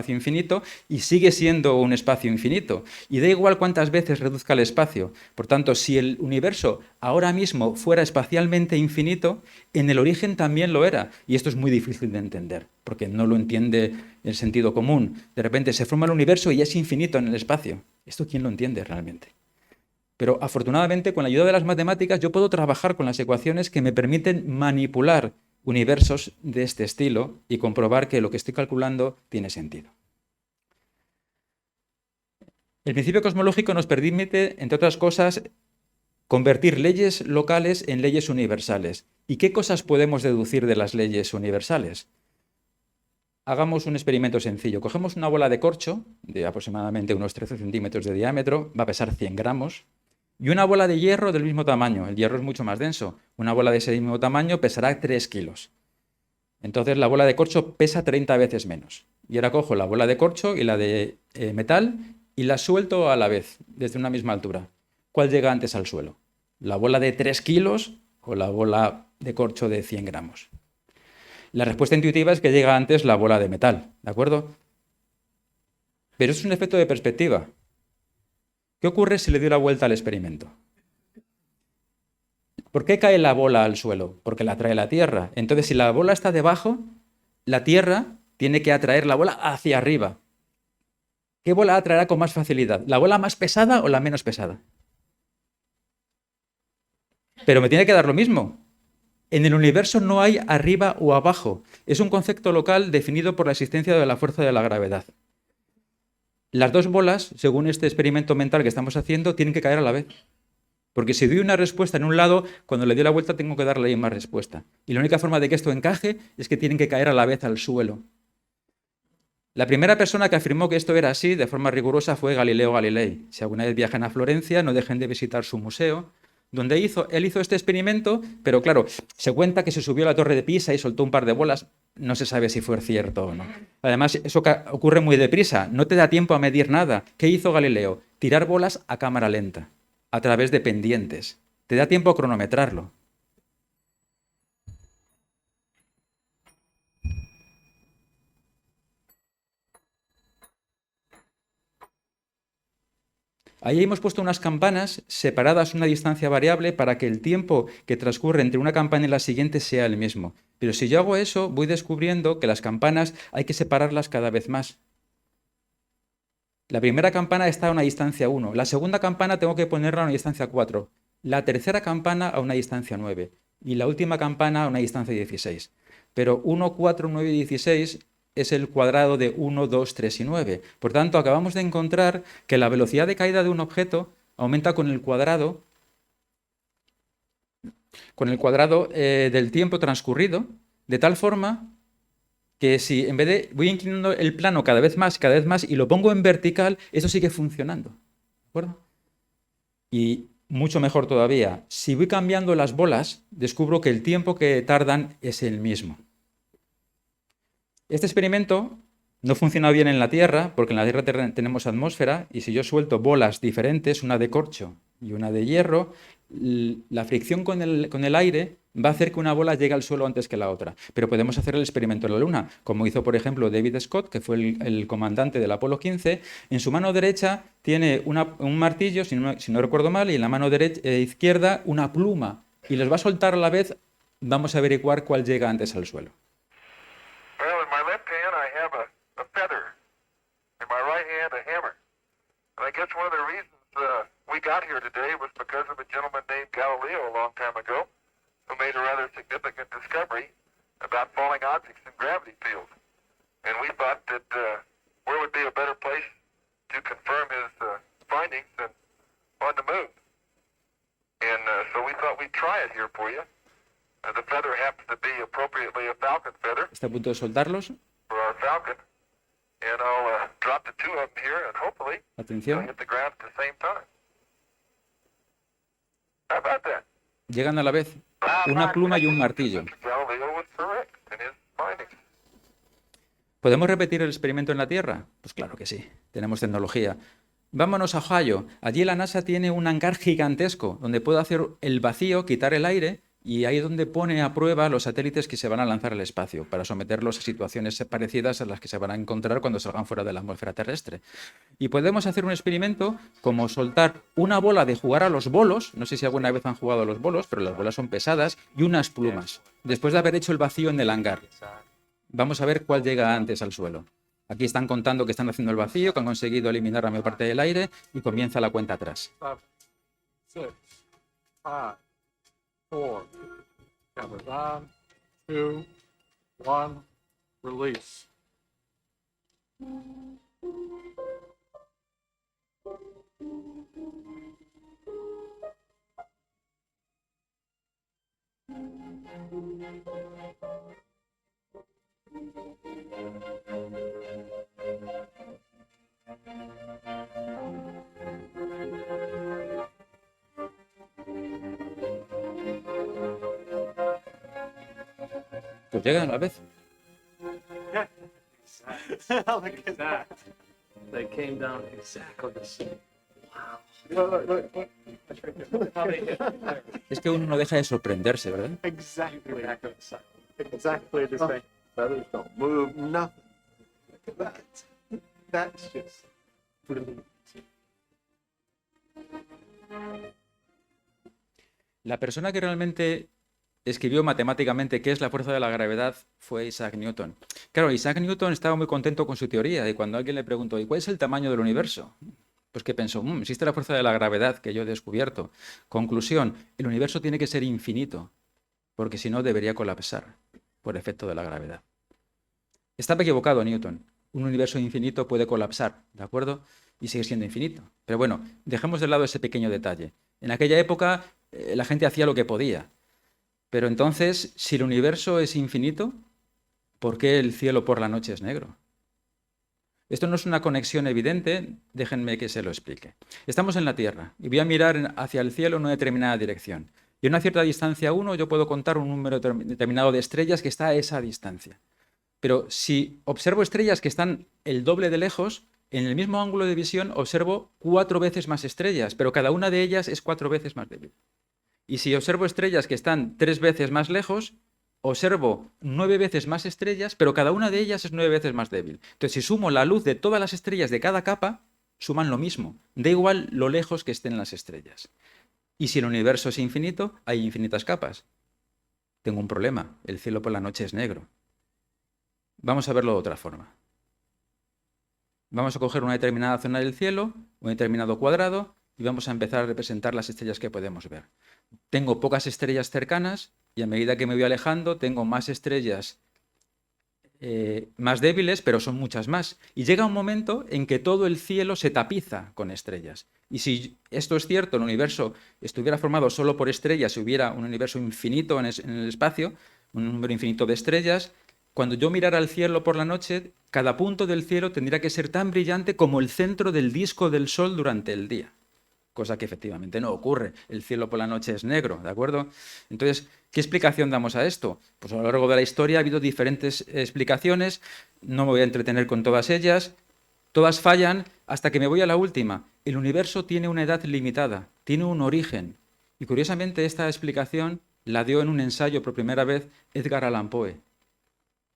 infinito y sigue siendo un espacio infinito. Y da igual cuántas veces reduzca el espacio. Por tanto, si el universo ahora mismo fuera espacialmente infinito, en el origen también lo era. Y esto es muy difícil de entender, porque no lo entiende el sentido común. De repente se forma el universo y es infinito en el espacio. ¿Esto quién lo entiende realmente? Pero afortunadamente, con la ayuda de las matemáticas, yo puedo trabajar con las ecuaciones que me permiten manipular universos de este estilo y comprobar que lo que estoy calculando tiene sentido. El principio cosmológico nos permite, entre otras cosas, convertir leyes locales en leyes universales. ¿Y qué cosas podemos deducir de las leyes universales? Hagamos un experimento sencillo. Cogemos una bola de corcho de aproximadamente unos 13 centímetros de diámetro, va a pesar 100 gramos, y una bola de hierro del mismo tamaño. El hierro es mucho más denso. Una bola de ese mismo tamaño pesará 3 kilos. Entonces la bola de corcho pesa 30 veces menos. Y ahora cojo la bola de corcho y la de metal y las suelto a la vez, desde una misma altura, ¿cuál llega antes al suelo? ¿La bola de 3 kilos o la bola de corcho de 100 gramos? La respuesta intuitiva es que llega antes la bola de metal, ¿de acuerdo? Pero eso es un efecto de perspectiva. ¿Qué ocurre si le doy la vuelta al experimento? ¿Por qué cae la bola al suelo? Porque la atrae la Tierra. Entonces, si la bola está debajo, la Tierra tiene que atraer la bola hacia arriba. ¿Qué bola atraerá con más facilidad? ¿La bola más pesada o la menos pesada? Pero me tiene que dar lo mismo. En el universo no hay arriba o abajo. Es un concepto local definido por la existencia de la fuerza de la gravedad. Las dos bolas, según este experimento mental que estamos haciendo, tienen que caer a la vez. Porque si doy una respuesta en un lado, cuando le doy la vuelta tengo que darle la misma respuesta. Y la única forma de que esto encaje es que tienen que caer a la vez al suelo. La primera persona que afirmó que esto era así de forma rigurosa fue Galileo Galilei. Si alguna vez viajan a Florencia, no dejen de visitar su museo, donde él hizo este experimento, pero claro, se cuenta que se subió a la torre de Pisa y soltó un par de bolas. No se sabe si fue cierto o no. Además, eso ocurre muy deprisa, no te da tiempo a medir nada. ¿Qué hizo Galileo? Tirar bolas a cámara lenta, a través de pendientes. Te da tiempo a cronometrarlo. Ahí hemos puesto unas campanas separadas a una distancia variable para que el tiempo que transcurre entre una campana y la siguiente sea el mismo. Pero si yo hago eso, voy descubriendo que las campanas hay que separarlas cada vez más. La primera campana está a una distancia 1, la segunda campana tengo que ponerla a una distancia 4, la tercera campana a una distancia 9 y la última campana a una distancia 16. Pero 1, 4, 9 y 16 es el cuadrado de 1, 2, 3 y 9. Por tanto, acabamos de encontrar que la velocidad de caída de un objeto aumenta con el cuadrado del tiempo transcurrido, de tal forma que si en vez de voy inclinando el plano cada vez más y lo pongo en vertical, eso sigue funcionando. ¿De acuerdo? Y mucho mejor todavía, si voy cambiando las bolas, descubro que el tiempo que tardan es el mismo. Este experimento no funciona bien en la Tierra, porque en la Tierra tenemos atmósfera, y si yo suelto bolas diferentes, una de corcho y una de hierro, la fricción con el aire va a hacer que una bola llegue al suelo antes que la otra. Pero podemos hacer el experimento en la Luna, como hizo, por ejemplo, David Scott, que fue el comandante del Apolo 15. En su mano derecha tiene un martillo, si no recuerdo mal, y en la mano izquierda una pluma. Y los va a soltar a la vez. Vamos a averiguar cuál llega antes al suelo. Well, in my left hand I have a feather. In my right hand a hammer. And I guess one of the reasons we got here today was because of a gentleman named Galileo a long time ago who made a rather significant discovery about falling objects in gravity fields. And we thought that where would be a better place to confirm his findings than on the moon. And so we thought we'd try it here for you. The feather happens to be appropriately a falcon feather Está a punto de soltarlos. for our falcon. And I'll drop the two of them here and hopefully they'll Atención. hit the ground at the same time. How about that? Llegan a la vez una pluma y un martillo. Galileo was correct in his findings. ¿Podemos repetir el experimento en la Tierra? Pues claro que sí, tenemos tecnología. Vámonos a Ohio. Allí la NASA tiene un hangar gigantesco donde puedo hacer el vacío, quitar el aire, y ahí es donde pone a prueba los satélites que se van a lanzar al espacio para someterlos a situaciones parecidas a las que se van a encontrar cuando salgan fuera de la atmósfera terrestre. Y podemos hacer un experimento como soltar una bola de jugar a los bolos, no sé si alguna vez han jugado a los bolos, pero las bolas son pesadas, y unas plumas, después de haber hecho el vacío en el hangar. Vamos a ver cuál llega antes al suelo. Aquí están contando que están haciendo el vacío, que han conseguido eliminar la mayor parte del aire, y comienza la cuenta atrás. 7, 6, 5, 4. Cameras on. 2, 1. Release. Pues llegan a la vez. Look at that. they came down exactly the same. Wow. Look. How they hit there. Es que uno no deja de sorprenderse, ¿verdad? Exactly the same. Exactly the same. Feathers don't move, nothing. Look at that. That's just brilliant. La persona que realmente escribió matemáticamente qué es la fuerza de la gravedad fue Isaac Newton. Claro, Isaac Newton estaba muy contento con su teoría y cuando alguien le preguntó, ¿y cuál es el tamaño del universo? Pues que pensó, existe la fuerza de la gravedad que yo he descubierto. Conclusión, el universo tiene que ser infinito, porque si no debería colapsar por efecto de la gravedad. Estaba equivocado Newton. Un universo infinito puede colapsar, ¿de acuerdo? Y sigue siendo infinito. Pero bueno, dejemos de lado ese pequeño detalle. En aquella época la gente hacía lo que podía. Pero entonces, si el universo es infinito, ¿por qué el cielo por la noche es negro? Esto no es una conexión evidente, déjenme que se lo explique. Estamos en la Tierra y voy a mirar hacia el cielo en una determinada dirección. Y a una cierta distancia 1 yo puedo contar un número determinado de estrellas que está a esa distancia. Pero si observo estrellas que están el doble de lejos, en el mismo ángulo de visión observo 4 veces más estrellas, pero cada una de ellas es 4 veces más débil. Y si observo estrellas que están 3 veces más lejos, observo 9 veces más estrellas, pero cada una de ellas es 9 veces más débil. Entonces, si sumo la luz de todas las estrellas de cada capa, suman lo mismo. Da igual lo lejos que estén las estrellas. Y si el universo es infinito, hay infinitas capas. Tengo un problema. El cielo por la noche es negro. Vamos a verlo de otra forma. Vamos a coger una determinada zona del cielo, un determinado cuadrado, y vamos a empezar a representar las estrellas que podemos ver. Tengo pocas estrellas cercanas y a medida que me voy alejando tengo más estrellas más débiles, pero son muchas más. Y llega un momento en que todo el cielo se tapiza con estrellas. Y si esto es cierto, el universo estuviera formado solo por estrellas, si hubiera un universo infinito en el espacio, un número infinito de estrellas, cuando yo mirara al cielo por la noche, cada punto del cielo tendría que ser tan brillante como el centro del disco del Sol durante el día. Cosa que efectivamente no ocurre. El cielo por la noche es negro, ¿de acuerdo? Entonces, ¿qué explicación damos a esto? Pues a lo largo de la historia ha habido diferentes explicaciones, no me voy a entretener con todas ellas, todas fallan hasta que me voy a la última. El universo tiene una edad limitada, tiene un origen. Y curiosamente esta explicación la dio en un ensayo por primera vez Edgar Allan Poe.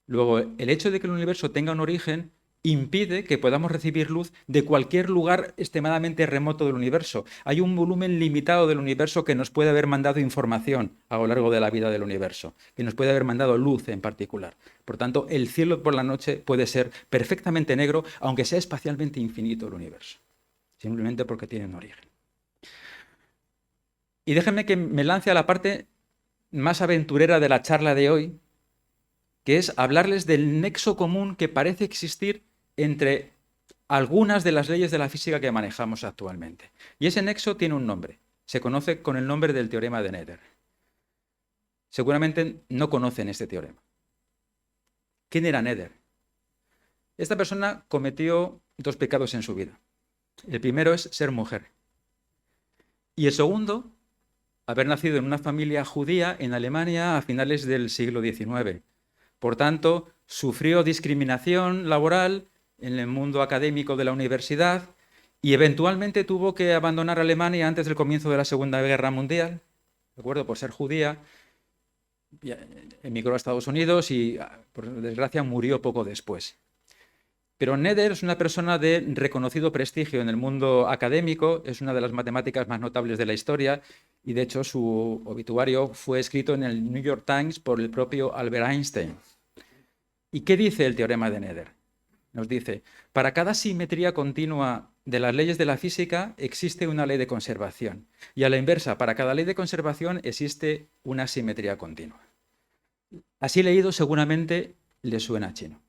Luego, el hecho de que el universo tenga un origen impide que podamos recibir luz de cualquier lugar extremadamente remoto del universo. Hay un volumen limitado del universo que nos puede haber mandado información a lo largo de la vida del universo, que nos puede haber mandado luz en particular. Por tanto, el cielo por la noche puede ser perfectamente negro, aunque sea espacialmente infinito el universo, simplemente porque tiene un origen. Y déjenme que me lance a la parte más aventurera de la charla de hoy, que es hablarles del nexo común que parece existir entre algunas de las leyes de la física que manejamos actualmente. Y ese nexo tiene un nombre. Se conoce con el nombre del teorema de Nether. Seguramente no conocen este teorema. ¿Quién era Nether? Esta persona cometió 2 pecados en su vida. El primero es ser mujer. Y el segundo, haber nacido en una familia judía en Alemania a finales del siglo XIX. Por tanto, sufrió discriminación laboral en el mundo académico de la universidad y eventualmente tuvo que abandonar Alemania antes del comienzo de la Segunda Guerra Mundial, ¿de acuerdo? Por ser judía, emigró a Estados Unidos y, por desgracia, murió poco después. Pero Nether es una persona de reconocido prestigio en el mundo académico, es una de las matemáticas más notables de la historia y, de hecho, su obituario fue escrito en el New York Times por el propio Albert Einstein. ¿Y qué dice el teorema de Nether? Nos dice, para cada simetría continua de las leyes de la física existe una ley de conservación. Y a la inversa, para cada ley de conservación existe una simetría continua. Así leído seguramente le suena chino.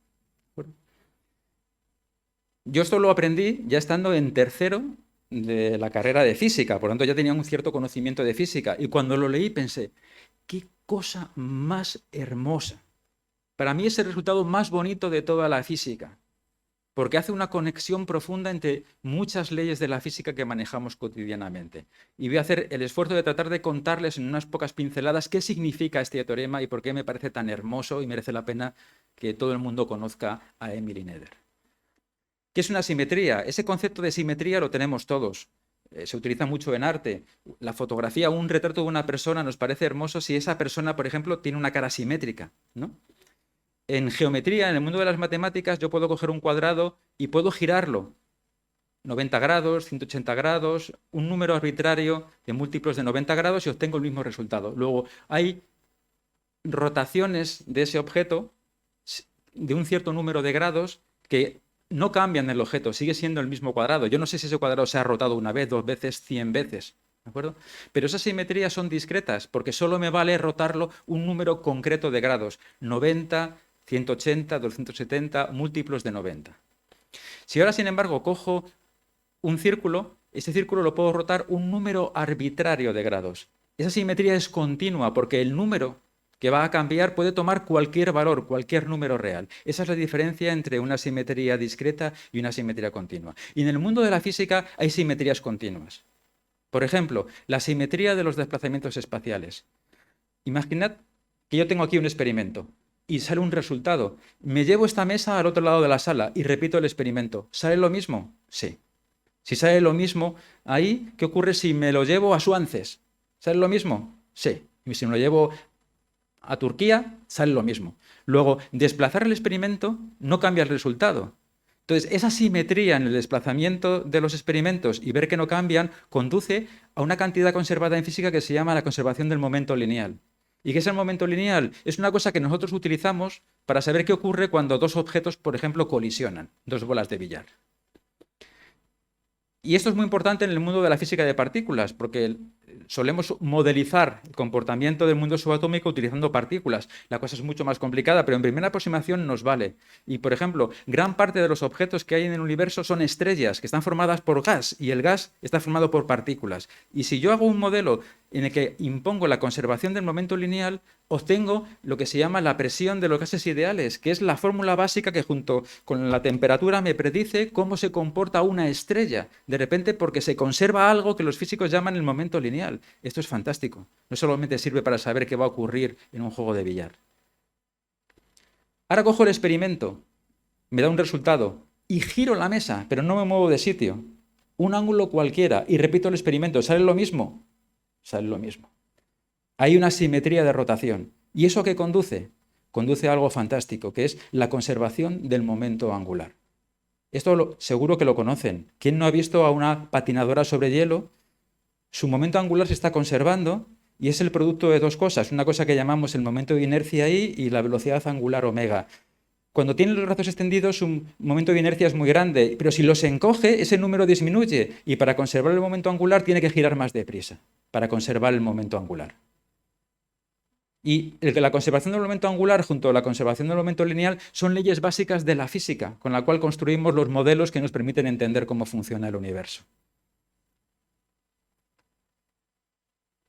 Yo esto lo aprendí ya estando en tercero de la carrera de física, por lo tanto ya tenía un cierto conocimiento de física. Y cuando lo leí pensé, qué cosa más hermosa. Para mí es el resultado más bonito de toda la física, porque hace una conexión profunda entre muchas leyes de la física que manejamos cotidianamente. Y voy a hacer el esfuerzo de tratar de contarles en unas pocas pinceladas qué significa este teorema y por qué me parece tan hermoso y merece la pena que todo el mundo conozca a Emily Nether. ¿Qué es una simetría? Ese concepto de simetría lo tenemos todos. Se utiliza mucho en arte. La fotografía, un retrato de una persona nos parece hermoso si esa persona, por ejemplo, tiene una cara simétrica, ¿no? En geometría, en el mundo de las matemáticas, yo puedo coger un cuadrado y puedo girarlo 90 grados, 180 grados, un número arbitrario de múltiplos de 90 grados y obtengo el mismo resultado. Luego, hay rotaciones de ese objeto de un cierto número de grados que no cambian el objeto, sigue siendo el mismo cuadrado. Yo no sé si ese cuadrado se ha rotado una vez, 2 veces, 100 veces, ¿de acuerdo? Pero esas simetrías son discretas porque solo me vale rotarlo un número concreto de grados, 90, 180, 270, múltiplos de 90. Si ahora, sin embargo, cojo un círculo, ese círculo lo puedo rotar un número arbitrario de grados. Esa simetría es continua porque el número que va a cambiar puede tomar cualquier valor, cualquier número real. Esa es la diferencia entre una simetría discreta y una simetría continua. Y en el mundo de la física hay simetrías continuas. Por ejemplo, la simetría de los desplazamientos espaciales. Imaginad que yo tengo aquí un experimento y sale un resultado. Me llevo esta mesa al otro lado de la sala y repito el experimento. ¿Sale lo mismo? Sí. Si sale lo mismo ahí, ¿qué ocurre si me lo llevo a Suances? ¿Sale lo mismo? Sí. Y si me lo llevo a Turquía, sale lo mismo. Luego, desplazar el experimento no cambia el resultado. Entonces, esa simetría en el desplazamiento de los experimentos y ver que no cambian conduce a una cantidad conservada en física que se llama la conservación del momento lineal. ¿Y qué es el momento lineal? Es una cosa que nosotros utilizamos para saber qué ocurre cuando dos objetos, por ejemplo, colisionan, dos bolas de billar. Y esto es muy importante en el mundo de la física de partículas, porque solemos modelizar el comportamiento del mundo subatómico utilizando partículas. La cosa es mucho más complicada, pero en primera aproximación nos vale. Y, por ejemplo, gran parte de los objetos que hay en el universo son estrellas que están formadas por gas, y el gas está formado por partículas. Y si yo hago un modelo en el que impongo la conservación del momento lineal, obtengo lo que se llama la presión de los gases ideales, que es la fórmula básica que junto con la temperatura me predice cómo se comporta una estrella, de repente porque se conserva algo que los físicos llaman el momento lineal. Esto es fantástico. No solamente sirve para saber qué va a ocurrir en un juego de billar. Ahora cojo el experimento, me da un resultado y giro la mesa, pero no me muevo de sitio. Un ángulo cualquiera y repito el experimento. ¿Sale lo mismo? Sale lo mismo. Hay una simetría de rotación. ¿Y eso qué conduce? Conduce a algo fantástico, que es la conservación del momento angular. Esto seguro que lo conocen. ¿Quién no ha visto a una patinadora sobre hielo? Su momento angular se está conservando y es el producto de dos cosas. Una cosa que llamamos el momento de inercia I y la velocidad angular omega. Cuando tiene los brazos extendidos, su momento de inercia es muy grande, pero si los encoge, ese número disminuye y para conservar el momento angular tiene que girar más deprisa, para conservar el momento angular. Y la conservación del momento angular junto a la conservación del momento lineal son leyes básicas de la física, con la cual construimos los modelos que nos permiten entender cómo funciona el universo.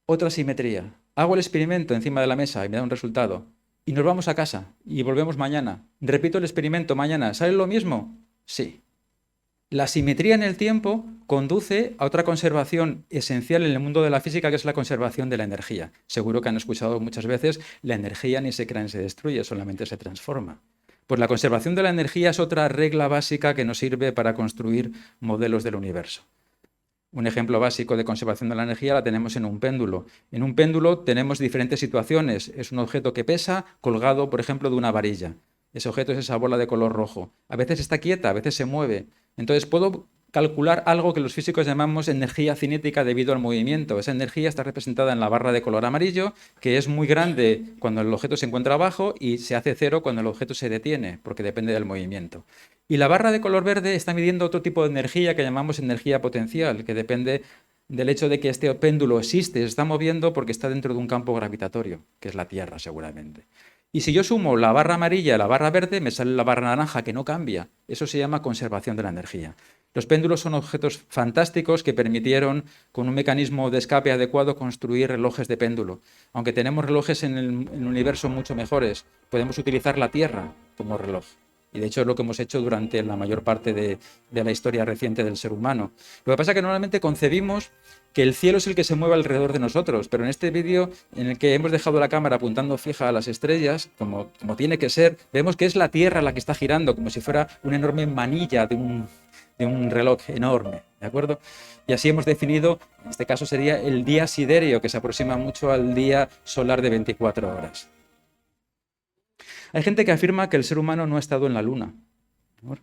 Otra simetría. Hago el experimento encima de la mesa y me da un resultado. Y nos vamos a casa y volvemos mañana. Repito el experimento mañana. ¿Sale lo mismo? Sí. La simetría en el tiempo conduce a otra conservación esencial en el mundo de la física, que es la conservación de la energía. Seguro que han escuchado muchas veces, la energía ni se crea ni se destruye, solamente se transforma. Pues la conservación de la energía es otra regla básica que nos sirve para construir modelos del universo. Un ejemplo básico de conservación de la energía la tenemos en un péndulo. En un péndulo tenemos diferentes situaciones. Es un objeto que pesa colgado, por ejemplo, de una varilla. Ese objeto es esa bola de color rojo. A veces está quieta, a veces se mueve. Entonces puedo calcular algo que los físicos llamamos energía cinética debido al movimiento. Esa energía está representada en la barra de color amarillo, que es muy grande cuando el objeto se encuentra abajo y se hace cero cuando el objeto se detiene, porque depende del movimiento. Y la barra de color verde está midiendo otro tipo de energía que llamamos energía potencial, que depende del hecho de que este péndulo existe, se está moviendo porque está dentro de un campo gravitatorio, que es la Tierra seguramente. Y si yo sumo la barra amarilla a la barra verde, me sale la barra naranja que no cambia. Eso se llama conservación de la energía. Los péndulos son objetos fantásticos que permitieron, con un mecanismo de escape adecuado, construir relojes de péndulo. Aunque tenemos relojes en el universo mucho mejores, podemos utilizar la Tierra como reloj. Y de hecho es lo que hemos hecho durante la mayor parte de la historia reciente del ser humano. Lo que pasa es que normalmente concebimos que el cielo es el que se mueve alrededor de nosotros, pero en este vídeo en el que hemos dejado la cámara apuntando fija a las estrellas, como tiene que ser, vemos que es la Tierra la que está girando, como si fuera una enorme manilla de un reloj enorme, ¿de acuerdo? Y así hemos definido, en este caso sería el día siderio, que se aproxima mucho al día solar de 24 horas. Hay gente que afirma que el ser humano no ha estado en la Luna, ¿no?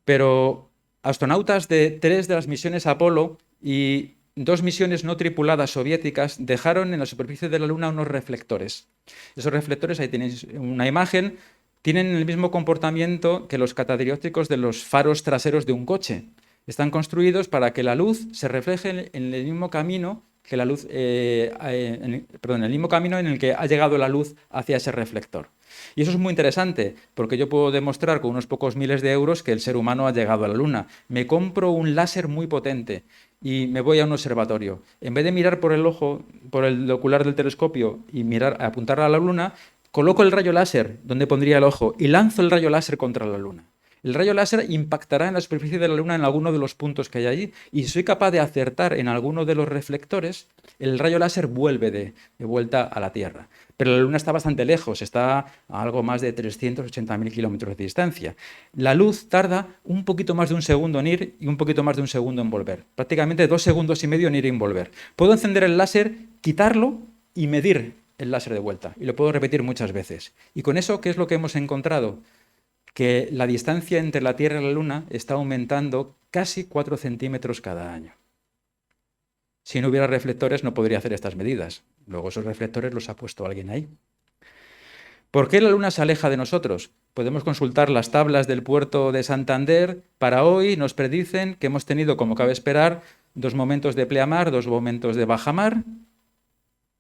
Pero astronautas de 3 de las misiones Apolo y 2 misiones no tripuladas soviéticas dejaron en la superficie de la Luna unos reflectores. Esos reflectores, ahí tenéis una imagen, tienen el mismo comportamiento que los catadióptricos de los faros traseros de un coche. Están construidos para que la luz se refleje en el mismo camino que la luz, en el mismo camino en el que ha llegado la luz hacia ese reflector. Y eso es muy interesante, porque yo puedo demostrar con unos pocos miles de euros que el ser humano ha llegado a la Luna. Me compro un láser muy potente y me voy a un observatorio. En vez de mirar por el ojo, por el ocular del telescopio y apuntar a la Luna, coloco el rayo láser donde pondría el ojo y lanzo el rayo láser contra la Luna. El rayo láser impactará en la superficie de la Luna en alguno de los puntos que hay allí, y si soy capaz de acertar en alguno de los reflectores, el rayo láser vuelve de vuelta a la Tierra. Pero la Luna está bastante lejos, está a algo más de 380.000 kilómetros de distancia. La luz tarda un poquito más de un segundo en ir y un poquito más de un segundo en volver. Prácticamente 2 segundos y medio en ir y en volver. Puedo encender el láser, quitarlo y medir el láser de vuelta. Y lo puedo repetir muchas veces. Y con eso, ¿qué es lo que hemos encontrado? Que la distancia entre la Tierra y la Luna está aumentando casi 4 centímetros cada año. Si no hubiera reflectores no podría hacer estas medidas. Luego esos reflectores los ha puesto alguien ahí. ¿Por qué la Luna se aleja de nosotros? Podemos consultar las tablas del puerto de Santander. Para hoy nos predicen que hemos tenido, como cabe esperar, 2 momentos de pleamar, 2 momentos de bajamar.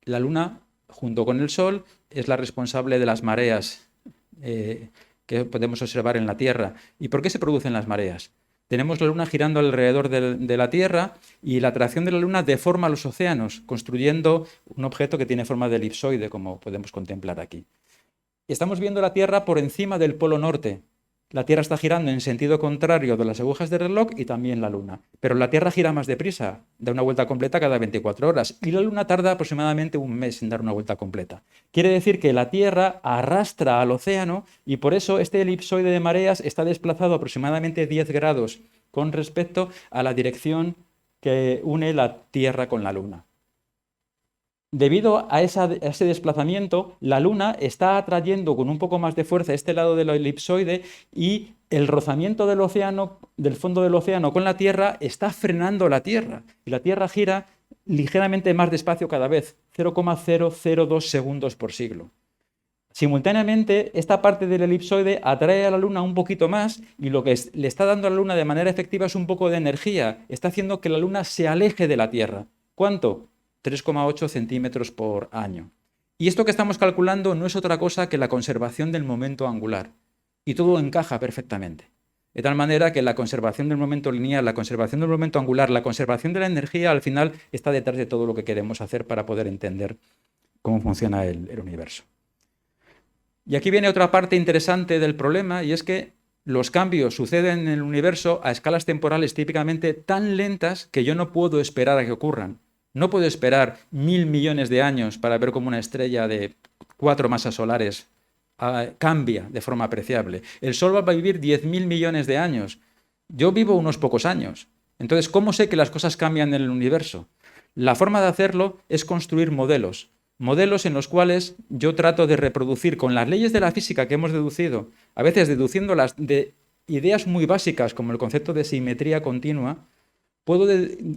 La Luna, junto con el Sol, es la responsable de las mareas que podemos observar en la Tierra. ¿Y por qué se producen las mareas? Tenemos la Luna girando alrededor de la Tierra y la atracción de la Luna deforma los océanos, construyendo un objeto que tiene forma de elipsoide, como podemos contemplar aquí. Estamos viendo la Tierra por encima del Polo Norte. La Tierra está girando en sentido contrario de las agujas de reloj y también la Luna. Pero la Tierra gira más deprisa, da una vuelta completa cada 24 horas y la Luna tarda aproximadamente un mes en dar una vuelta completa. Quiere decir que la Tierra arrastra al océano y por eso este elipsoide de mareas está desplazado aproximadamente 10 grados con respecto a la dirección que une la Tierra con la Luna. Debido a ese desplazamiento, la Luna está atrayendo con un poco más de fuerza este lado del elipsoide y el rozamiento del océano, del fondo del océano con la Tierra está frenando la Tierra. Y la Tierra gira ligeramente más despacio cada vez, 0,002 segundos por siglo. Simultáneamente, esta parte del elipsoide atrae a la Luna un poquito más y lo que le está dando a la Luna de manera efectiva es un poco de energía. Está haciendo que la Luna se aleje de la Tierra. ¿Cuánto? 3,8 centímetros por año. Y esto que estamos calculando no es otra cosa que la conservación del momento angular. Y todo encaja perfectamente. De tal manera que la conservación del momento lineal, la conservación del momento angular, la conservación de la energía, al final está detrás de todo lo que queremos hacer para poder entender cómo funciona el universo. Y aquí viene otra parte interesante del problema, y es que los cambios suceden en el universo a escalas temporales típicamente tan lentas que yo no puedo esperar a que ocurran. No puedo esperar 1.000 millones de años para ver cómo una estrella de 4 masas solares cambia de forma apreciable. El Sol va a vivir 10.000 millones de años. Yo vivo unos pocos años. Entonces, ¿cómo sé que las cosas cambian en el universo? La forma de hacerlo es construir modelos. Modelos en los cuales yo trato de reproducir con las leyes de la física que hemos deducido, a veces deduciéndolas de ideas muy básicas como el concepto de simetría continua, puedo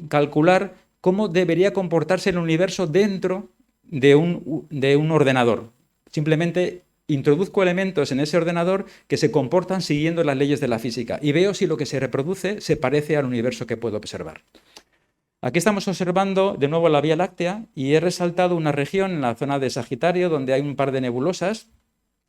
calcular cómo debería comportarse el universo dentro de un ordenador. Simplemente introduzco elementos en ese ordenador que se comportan siguiendo las leyes de la física y veo si lo que se reproduce se parece al universo que puedo observar. Aquí estamos observando de nuevo la Vía Láctea y he resaltado una región en la zona de Sagitario donde hay un par de nebulosas,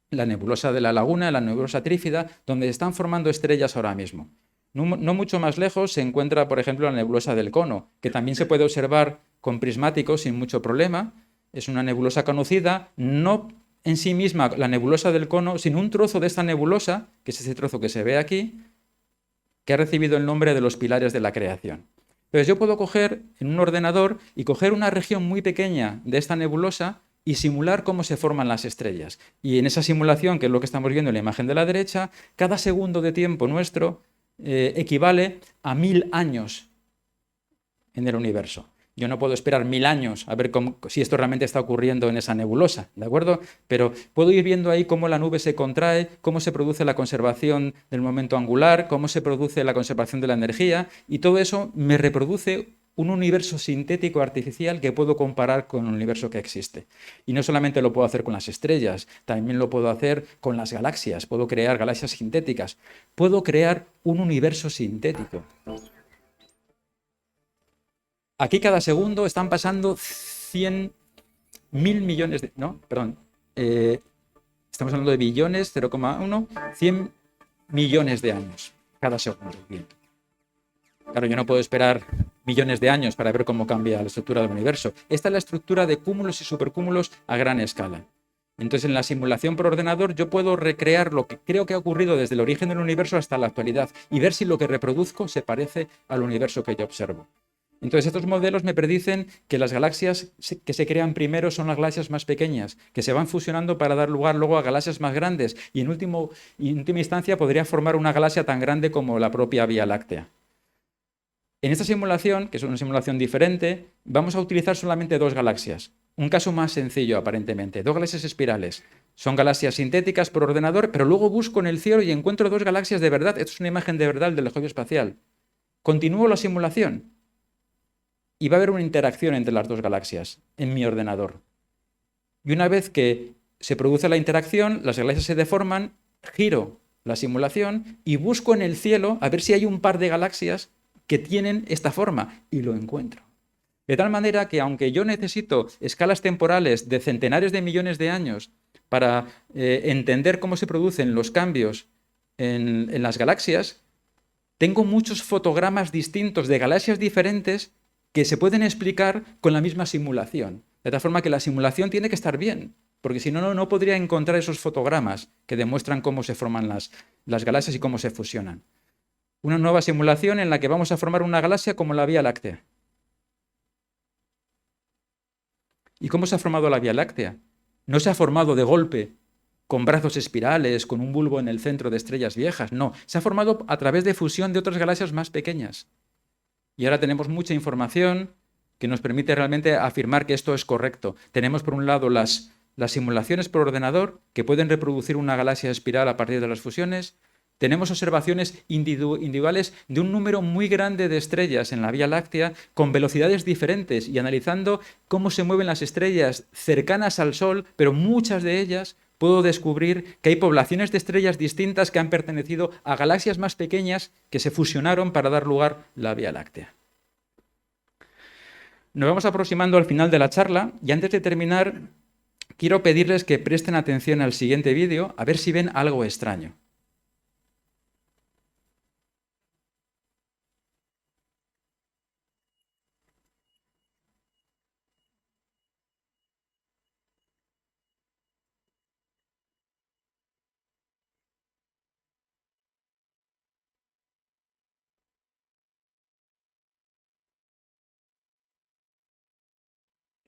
la nebulosa de la Laguna, la nebulosa Trífida, donde están formando estrellas ahora mismo. No mucho más lejos se encuentra, por ejemplo, la nebulosa del Cono, que también se puede observar con prismáticos sin mucho problema. Es una nebulosa conocida, no en sí misma la nebulosa del cono, sino un trozo de esta nebulosa, que es ese trozo que se ve aquí, que ha recibido el nombre de los pilares de la creación. Entonces yo puedo coger en un ordenador y coger una región muy pequeña de esta nebulosa y simular cómo se forman las estrellas. Y en esa simulación, que es lo que estamos viendo en la imagen de la derecha, cada segundo de tiempo nuestro equivale a 1000 años en el universo. Yo no puedo esperar 1000 años a ver si esto realmente está ocurriendo en esa nebulosa, ¿de acuerdo? Pero puedo ir viendo ahí cómo la nube se contrae, cómo se produce la conservación del momento angular, cómo se produce la conservación de la energía, y todo eso me reproduce un universo sintético artificial que puedo comparar con el universo que existe. Y no solamente lo puedo hacer con las estrellas, también lo puedo hacer con las galaxias, puedo crear galaxias sintéticas, puedo crear un universo sintético. Aquí cada segundo están pasando 100.000 millones de... No, perdón. Estamos hablando de billones, 0,1, 100 millones de años cada segundo. Bien. Claro, yo no puedo esperar millones de años para ver cómo cambia la estructura del universo. Esta es la estructura de cúmulos y supercúmulos a gran escala. Entonces, en la simulación por ordenador yo puedo recrear lo que creo que ha ocurrido desde el origen del universo hasta la actualidad y ver si lo que reproduzco se parece al universo que yo observo. Entonces, estos modelos me predicen que las galaxias que se crean primero son las galaxias más pequeñas, que se van fusionando para dar lugar luego a galaxias más grandes y en última instancia podría formar una galaxia tan grande como la propia Vía Láctea. En esta simulación, que es una simulación diferente, vamos a utilizar solamente dos galaxias. Un caso más sencillo, aparentemente. Dos galaxias espirales. Son galaxias sintéticas por ordenador, pero luego busco en el cielo y encuentro dos galaxias de verdad. Esto es una imagen de verdad del telescopio espacial. Continúo la simulación y va a haber una interacción entre las dos galaxias en mi ordenador. Y una vez que se produce la interacción, las galaxias se deforman, giro la simulación y busco en el cielo a ver si hay un par de galaxias que tienen esta forma y lo encuentro. De tal manera que aunque yo necesito escalas temporales de centenares de millones de años para entender cómo se producen los cambios en las galaxias, tengo muchos fotogramas distintos de galaxias diferentes que se pueden explicar con la misma simulación. De tal forma que la simulación tiene que estar bien, porque si no, no podría encontrar esos fotogramas que demuestran cómo se forman las galaxias y cómo se fusionan. Una nueva simulación en la que vamos a formar una galaxia como la Vía Láctea. ¿Y cómo se ha formado la Vía Láctea? No se ha formado de golpe con brazos espirales, con un bulbo en el centro de estrellas viejas, no. Se ha formado a través de fusión de otras galaxias más pequeñas. Y ahora tenemos mucha información que nos permite realmente afirmar que esto es correcto. Tenemos por un lado las simulaciones por ordenador que pueden reproducir una galaxia espiral a partir de las fusiones. Tenemos observaciones individuales de un número muy grande de estrellas en la Vía Láctea con velocidades diferentes y analizando cómo se mueven las estrellas cercanas al Sol, pero muchas de ellas puedo descubrir que hay poblaciones de estrellas distintas que han pertenecido a galaxias más pequeñas que se fusionaron para dar lugar a la Vía Láctea. Nos vamos aproximando al final de la charla y antes de terminar quiero pedirles que presten atención al siguiente vídeo a ver si ven algo extraño.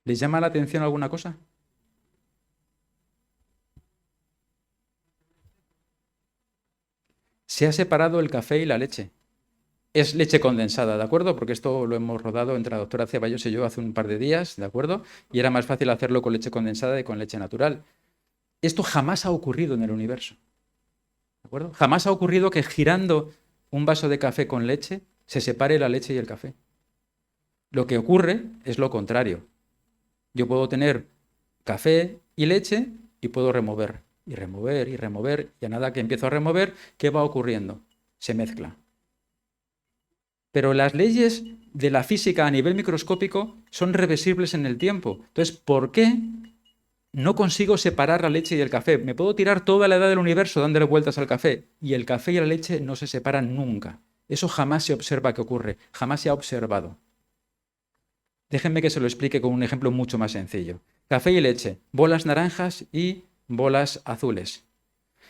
¿Les llama la atención alguna cosa? Se ha separado el café y la leche. Es leche condensada, ¿de acuerdo? Porque esto lo hemos rodado entre la doctora Ceballos y yo hace un par de días, ¿de acuerdo? Y era más fácil hacerlo con leche condensada que con leche natural. Esto jamás ha ocurrido en el universo, ¿de acuerdo? Jamás ha ocurrido que girando un vaso de café con leche se separe la leche y el café. Lo que ocurre es lo contrario. Yo puedo tener café y leche y puedo remover, y remover, y remover, y a nada que empiezo a remover, ¿qué va ocurriendo? Se mezcla. Pero las leyes de la física a nivel microscópico son reversibles en el tiempo. Entonces, ¿por qué no consigo separar la leche y el café? Me puedo tirar toda la edad del universo dándole vueltas al café, y el café y la leche no se separan nunca. Eso jamás se observa que ocurre, jamás se ha observado. Déjenme que se lo explique con un ejemplo mucho más sencillo. Café y leche, bolas naranjas y bolas azules.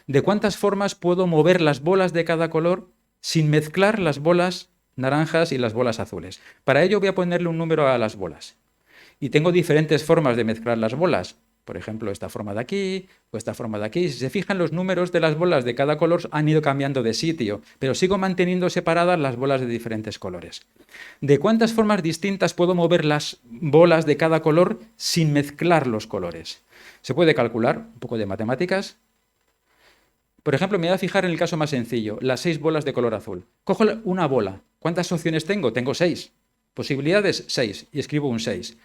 ¿De cuántas formas puedo mover las bolas de cada color sin mezclar las bolas naranjas y las bolas azules? Para ello voy a ponerle un número a las bolas. Y tengo diferentes formas de mezclar las bolas. Por ejemplo, esta forma de aquí o esta forma de aquí. Si se fijan, los números de las bolas de cada color han ido cambiando de sitio, pero sigo manteniendo separadas las bolas de diferentes colores. ¿De cuántas formas distintas puedo mover las bolas de cada color sin mezclar los colores? Se puede calcular, un poco de matemáticas. Por ejemplo, me voy a fijar en el caso más sencillo, las 6 bolas de color azul. Cojo una bola. ¿Cuántas opciones tengo? Tengo 6. Posibilidades, 6. Y escribo un 6.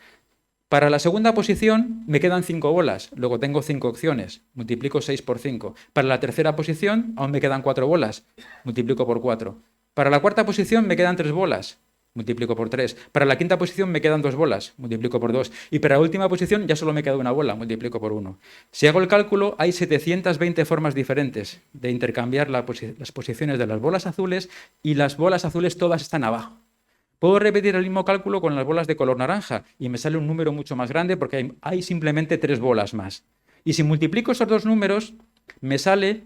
Para la segunda posición me quedan 5 bolas, luego tengo 5 opciones, multiplico 6 por 5. Para la tercera posición aún me quedan 4 bolas, multiplico por 4. Para la cuarta posición me quedan 3 bolas, multiplico por 3. Para la quinta posición me quedan 2 bolas, multiplico por 2. Y para la última posición ya solo me queda una bola, multiplico por 1. Si hago el cálculo, hay 720 formas diferentes de intercambiar las posiciones de las bolas azules, y las bolas azules todas están abajo. Puedo repetir el mismo cálculo con las bolas de color naranja y me sale un número mucho más grande porque hay simplemente 3 bolas más. Y si multiplico esos dos números, me sale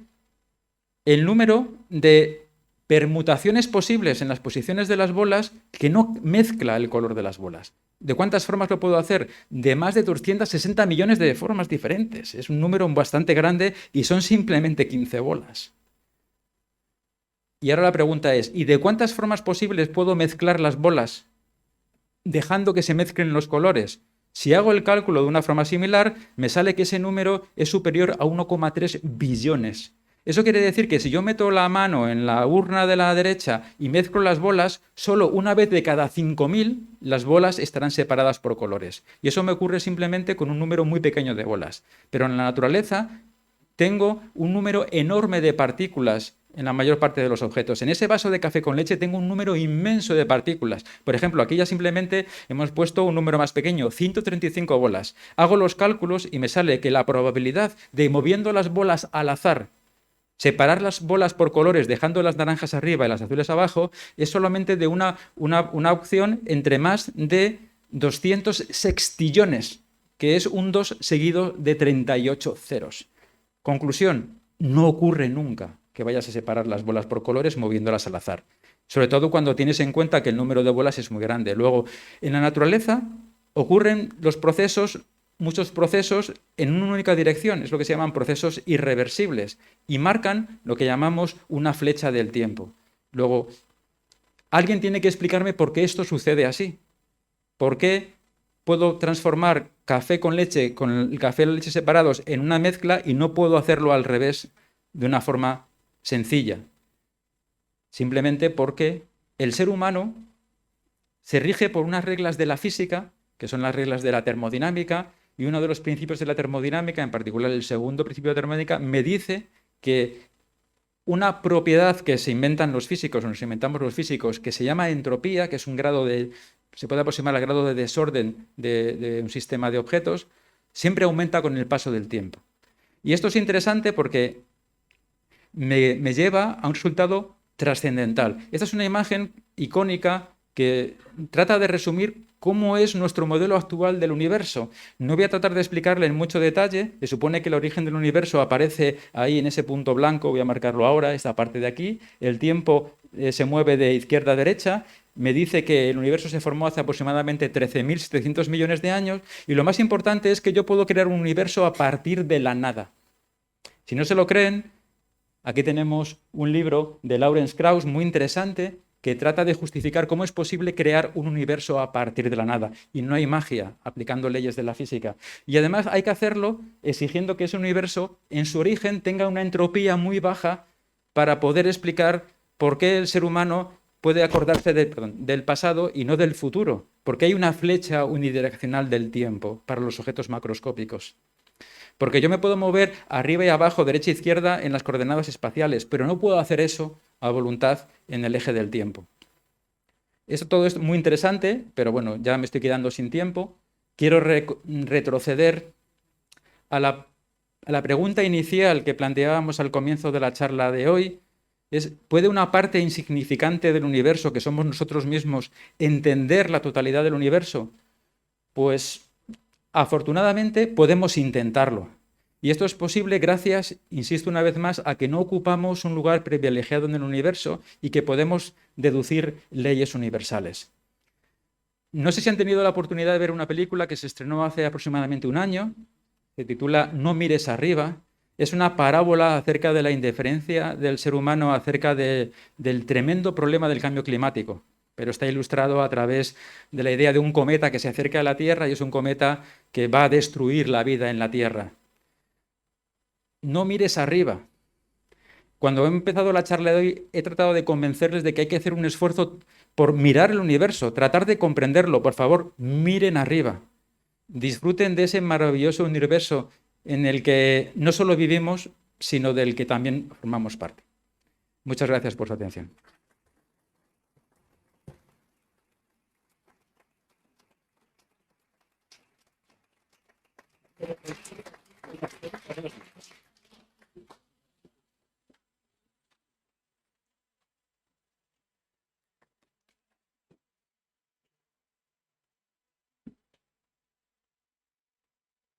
el número de permutaciones posibles en las posiciones de las bolas que no mezcla el color de las bolas. ¿De cuántas formas lo puedo hacer? De más de 260 millones de formas diferentes. Es un número bastante grande y son simplemente 15 bolas. Y ahora la pregunta es, ¿y de cuántas formas posibles puedo mezclar las bolas dejando que se mezclen los colores? Si hago el cálculo de una forma similar, me sale que ese número es superior a 1,3 billones. Eso quiere decir que si yo meto la mano en la urna de la derecha y mezclo las bolas, solo una vez de cada 5.000 las bolas estarán separadas por colores. Y eso me ocurre simplemente con un número muy pequeño de bolas. Pero en la naturaleza tengo un número enorme de partículas en la mayor parte de los objetos. En ese vaso de café con leche tengo un número inmenso de partículas. Por ejemplo, aquí ya simplemente hemos puesto un número más pequeño, 135 bolas. Hago los cálculos y me sale que la probabilidad de, moviendo las bolas al azar, separar las bolas por colores, dejando las naranjas arriba y las azules abajo, es solamente de una opción entre más de 200 sextillones, que es un 2 seguido de 38 ceros. Conclusión, no ocurre nunca que vayas a separar las bolas por colores moviéndolas al azar. Sobre todo cuando tienes en cuenta que el número de bolas es muy grande. Luego, en la naturaleza ocurren muchos procesos en una única dirección. Es lo que se llaman procesos irreversibles y marcan lo que llamamos una flecha del tiempo. Luego, alguien tiene que explicarme por qué esto sucede así. ¿Por qué puedo transformar café con leche, con el café y la leche separados en una mezcla y no puedo hacerlo al revés de una forma sencilla? Simplemente porque el ser humano se rige por unas reglas de la física, que son las reglas de la termodinámica, y uno de los principios de la termodinámica, en particular el segundo principio de la termodinámica, me dice que una propiedad que se inventan los físicos, o nos inventamos los físicos, que se llama entropía, que es un grado se puede aproximar al grado de desorden de un sistema de objetos, siempre aumenta con el paso del tiempo. Y esto es interesante porque me lleva a un resultado trascendental. Esta es una imagen icónica que trata de resumir cómo es nuestro modelo actual del universo. No voy a tratar de explicarle en mucho detalle. Se supone que el origen del universo aparece ahí en ese punto blanco, voy a marcarlo ahora, esta parte de aquí. El tiempo se mueve de izquierda a derecha. Me dice que el universo se formó hace aproximadamente 13.700 millones de años, y lo más importante es que yo puedo crear un universo a partir de la nada. Si no se lo creen, aquí tenemos un libro de Lawrence Krauss muy interesante que trata de justificar cómo es posible crear un universo a partir de la nada. Y no hay magia aplicando leyes de la física. Y además hay que hacerlo exigiendo que ese universo en su origen tenga una entropía muy baja para poder explicar por qué el ser humano puede acordarse del pasado y no del futuro. Porque hay una flecha unidireccional del tiempo para los objetos macroscópicos. Porque yo me puedo mover arriba y abajo, derecha e izquierda en las coordenadas espaciales, pero no puedo hacer eso a voluntad en el eje del tiempo. Todo es muy interesante, pero bueno, ya me estoy quedando sin tiempo. Quiero retroceder a la pregunta inicial que planteábamos al comienzo de la charla de hoy. ¿Puede una parte insignificante del universo, que somos nosotros mismos, entender la totalidad del universo? Pues afortunadamente podemos intentarlo. Y esto es posible gracias, insisto una vez más, a que no ocupamos un lugar privilegiado en el universo y que podemos deducir leyes universales. No sé si han tenido la oportunidad de ver una película que se estrenó hace aproximadamente un año, se titula No mires arriba. Es una parábola acerca de la indiferencia del ser humano acerca del tremendo problema del cambio climático, pero está ilustrado a través de la idea de un cometa que se acerca a la Tierra y es un cometa que va a destruir la vida en la Tierra. No mires arriba. Cuando he empezado la charla de hoy, he tratado de convencerles de que hay que hacer un esfuerzo por mirar el universo, tratar de comprenderlo. Por favor, miren arriba. Disfruten de ese maravilloso universo en el que no solo vivimos, sino del que también formamos parte. Muchas gracias por su atención.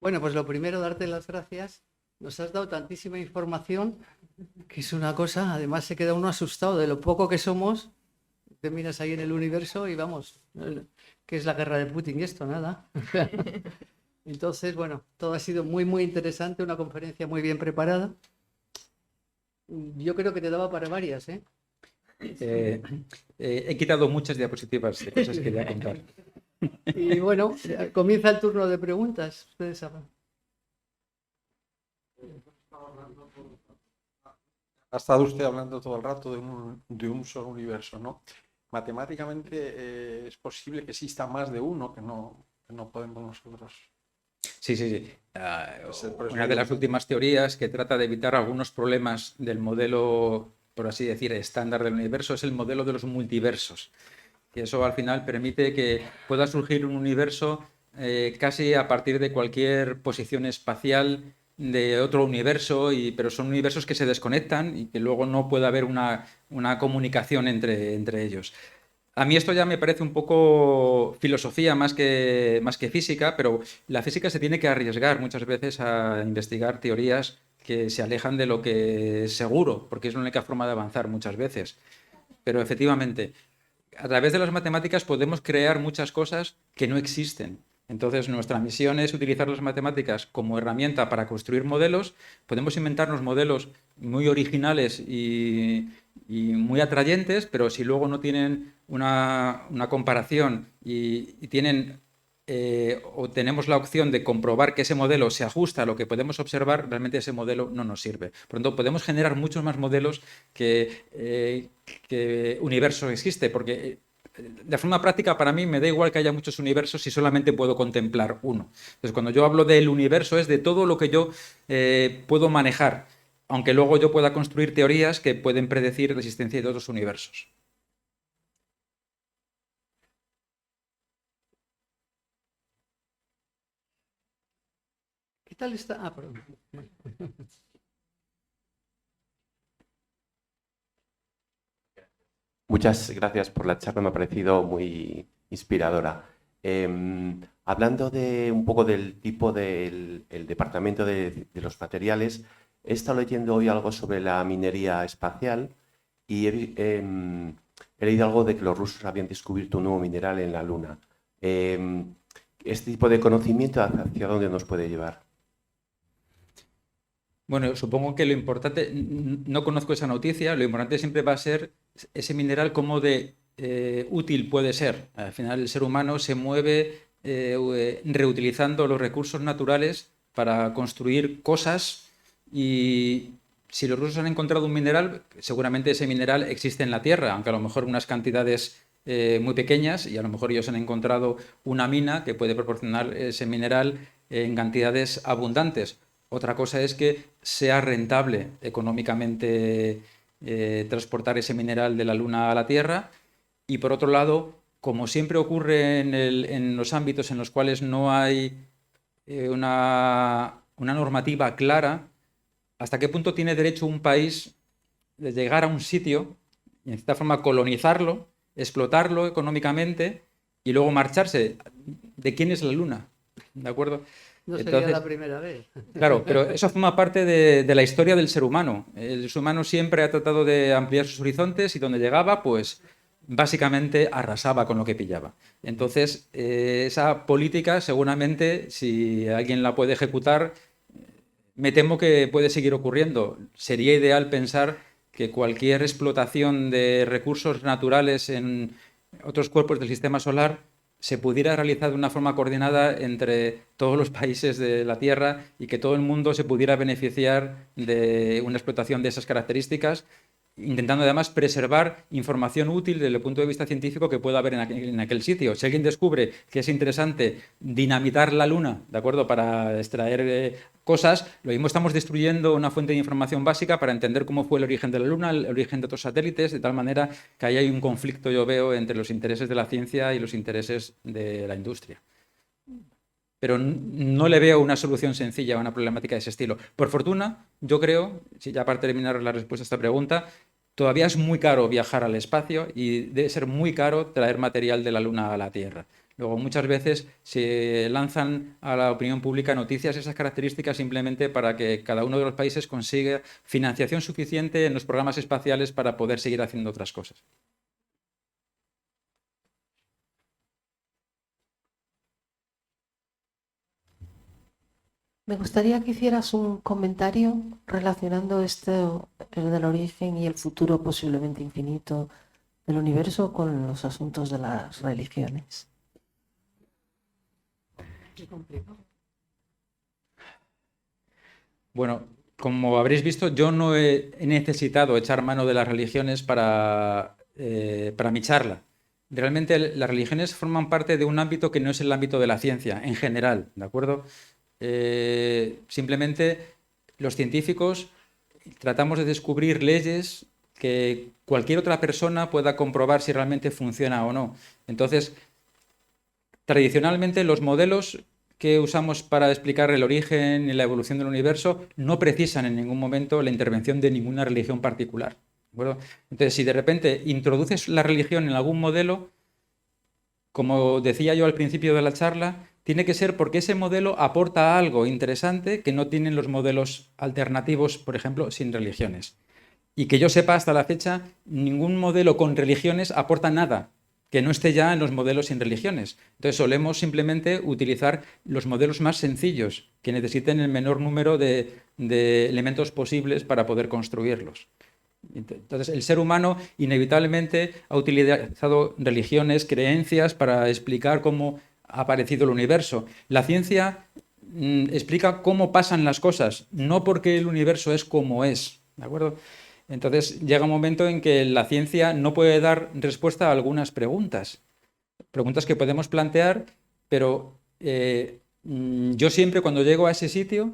Bueno, pues lo primero, darte las gracias. Nos has dado tantísima información que es una cosa, además se queda uno asustado de lo poco que somos. Te miras ahí en el universo y vamos, ¿qué es la guerra de Putin y esto? Nada. Entonces, bueno, todo ha sido muy, muy interesante, una conferencia muy bien preparada. Yo creo que te daba para varias, ¿eh? He quitado muchas diapositivas de cosas que quería contar. Y bueno, comienza el turno de preguntas. Ustedes saben. Ha estado usted hablando todo el rato de un solo universo, ¿no? Matemáticamente es posible que exista más de uno que no podemos nosotros. Sí, sí, sí. Por eso Una de digo las últimas teorías que trata de evitar algunos problemas del modelo, por así decir, estándar del universo es el modelo de los multiversos. Y eso al final permite que pueda surgir un universo casi a partir de cualquier posición espacial de otro universo, pero son universos que se desconectan y que luego no puede haber una comunicación entre ellos. A mí esto ya me parece un poco filosofía más que física, pero la física se tiene que arriesgar muchas veces a investigar teorías que se alejan de lo que es seguro, porque es la única forma de avanzar muchas veces. Pero efectivamente, a través de las matemáticas podemos crear muchas cosas que no existen. Entonces, nuestra misión es utilizar las matemáticas como herramienta para construir modelos. Podemos inventarnos modelos muy originales y muy atrayentes, pero si luego no tienen una comparación y tienen o tenemos la opción de comprobar que ese modelo se ajusta a lo que podemos observar, realmente ese modelo no nos sirve. Por lo tanto, podemos generar muchos más modelos que universo existe, porque de forma práctica para mí me da igual que haya muchos universos si solamente puedo contemplar uno. Entonces, cuando yo hablo del universo es de todo lo que yo puedo manejar, aunque luego yo pueda construir teorías que pueden predecir la existencia de otros universos. ¿Qué tal está? Ah, perdón. Muchas gracias por la charla, me ha parecido muy inspiradora. Hablando de un poco del tipo del el departamento de los materiales, he estado leyendo hoy algo sobre la minería espacial y he leído algo de que los rusos habían descubierto un nuevo mineral en la Luna. ¿Este tipo de conocimiento hacia dónde nos puede llevar? Bueno, supongo que lo importante, no conozco esa noticia, lo importante siempre va a ser ese mineral cómo de útil puede ser. Al final el ser humano se mueve reutilizando los recursos naturales para construir cosas y si los rusos han encontrado un mineral, seguramente ese mineral existe en la Tierra, aunque a lo mejor unas cantidades muy pequeñas y a lo mejor ellos han encontrado una mina que puede proporcionar ese mineral en cantidades abundantes. Otra cosa es que sea rentable económicamente transportar ese mineral de la Luna a la Tierra y por otro lado, como siempre ocurre en los ámbitos en los cuales no hay una normativa clara, ¿hasta qué punto tiene derecho un país de llegar a un sitio y en cierta forma colonizarlo, explotarlo económicamente y luego marcharse? ¿De quién es la Luna? ¿De acuerdo? No sería Entonces, la primera vez. claro, pero eso forma parte de la historia del ser humano. El ser humano siempre ha tratado de ampliar sus horizontes y donde llegaba, pues básicamente arrasaba con lo que pillaba. Entonces, esa política seguramente, si alguien la puede ejecutar, me temo que puede seguir ocurriendo. Sería ideal pensar que cualquier explotación de recursos naturales en otros cuerpos del sistema solar se pudiera realizar de una forma coordinada entre todos los países de la Tierra y que todo el mundo se pudiera beneficiar de una explotación de esas características, intentando además preservar información útil desde el punto de vista científico que pueda haber en aquel sitio. Si alguien descubre que es interesante dinamitar la Luna, ¿de acuerdo?, para extraer cosas, lo mismo estamos destruyendo una fuente de información básica para entender cómo fue el origen de la Luna, el origen de otros satélites, de tal manera que ahí hay un conflicto, yo veo, entre los intereses de la ciencia y los intereses de la industria. Pero no le veo una solución sencilla a una problemática de ese estilo. Por fortuna, yo creo, si ya para terminar la respuesta a esta pregunta, todavía es muy caro viajar al espacio y debe ser muy caro traer material de la Luna a la Tierra. Luego, muchas veces se lanzan a la opinión pública noticias de esas características simplemente para que cada uno de los países consiga financiación suficiente en los programas espaciales para poder seguir haciendo otras cosas. Me gustaría que hicieras un comentario relacionando el del origen y el futuro posiblemente infinito del universo con los asuntos de las religiones. Qué complicado. Bueno, como habréis visto, yo no he necesitado echar mano de las religiones para mi charla. Realmente las religiones forman parte de un ámbito que no es el ámbito de la ciencia en general, ¿de acuerdo? Simplemente los científicos tratamos de descubrir leyes que cualquier otra persona pueda comprobar si realmente funciona o no. Entonces, tradicionalmente los modelos que usamos para explicar el origen y la evolución del universo no precisan en ningún momento la intervención de ninguna religión particular, ¿de acuerdo? Entonces, si de repente introduces la religión en algún modelo, como decía yo al principio de la charla, tiene que ser porque ese modelo aporta algo interesante que no tienen los modelos alternativos, por ejemplo, sin religiones. Y que yo sepa hasta la fecha, ningún modelo con religiones aporta nada que no esté ya en los modelos sin religiones. Entonces solemos simplemente utilizar los modelos más sencillos, que necesiten el menor número de elementos posibles para poder construirlos. Entonces, el ser humano inevitablemente ha utilizado religiones, creencias para explicar cómo ha aparecido el universo. La ciencia explica cómo pasan las cosas, no porque el universo es como es, ¿de acuerdo? Entonces, llega un momento en que la ciencia no puede dar respuesta a algunas preguntas que podemos plantear, pero yo siempre cuando llego a ese sitio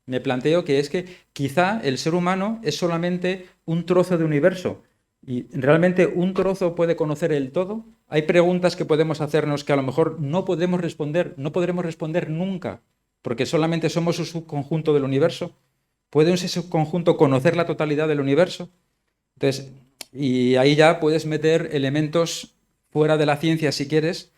me planteo que es que quizá el ser humano es solamente un trozo de universo y realmente un trozo puede conocer el todo. Hay preguntas que podemos hacernos que a lo mejor no podemos responder, no podremos responder nunca, porque solamente somos un subconjunto del universo. ¿Puede ese subconjunto conocer la totalidad del universo? Entonces, y ahí ya puedes meter elementos fuera de la ciencia si quieres,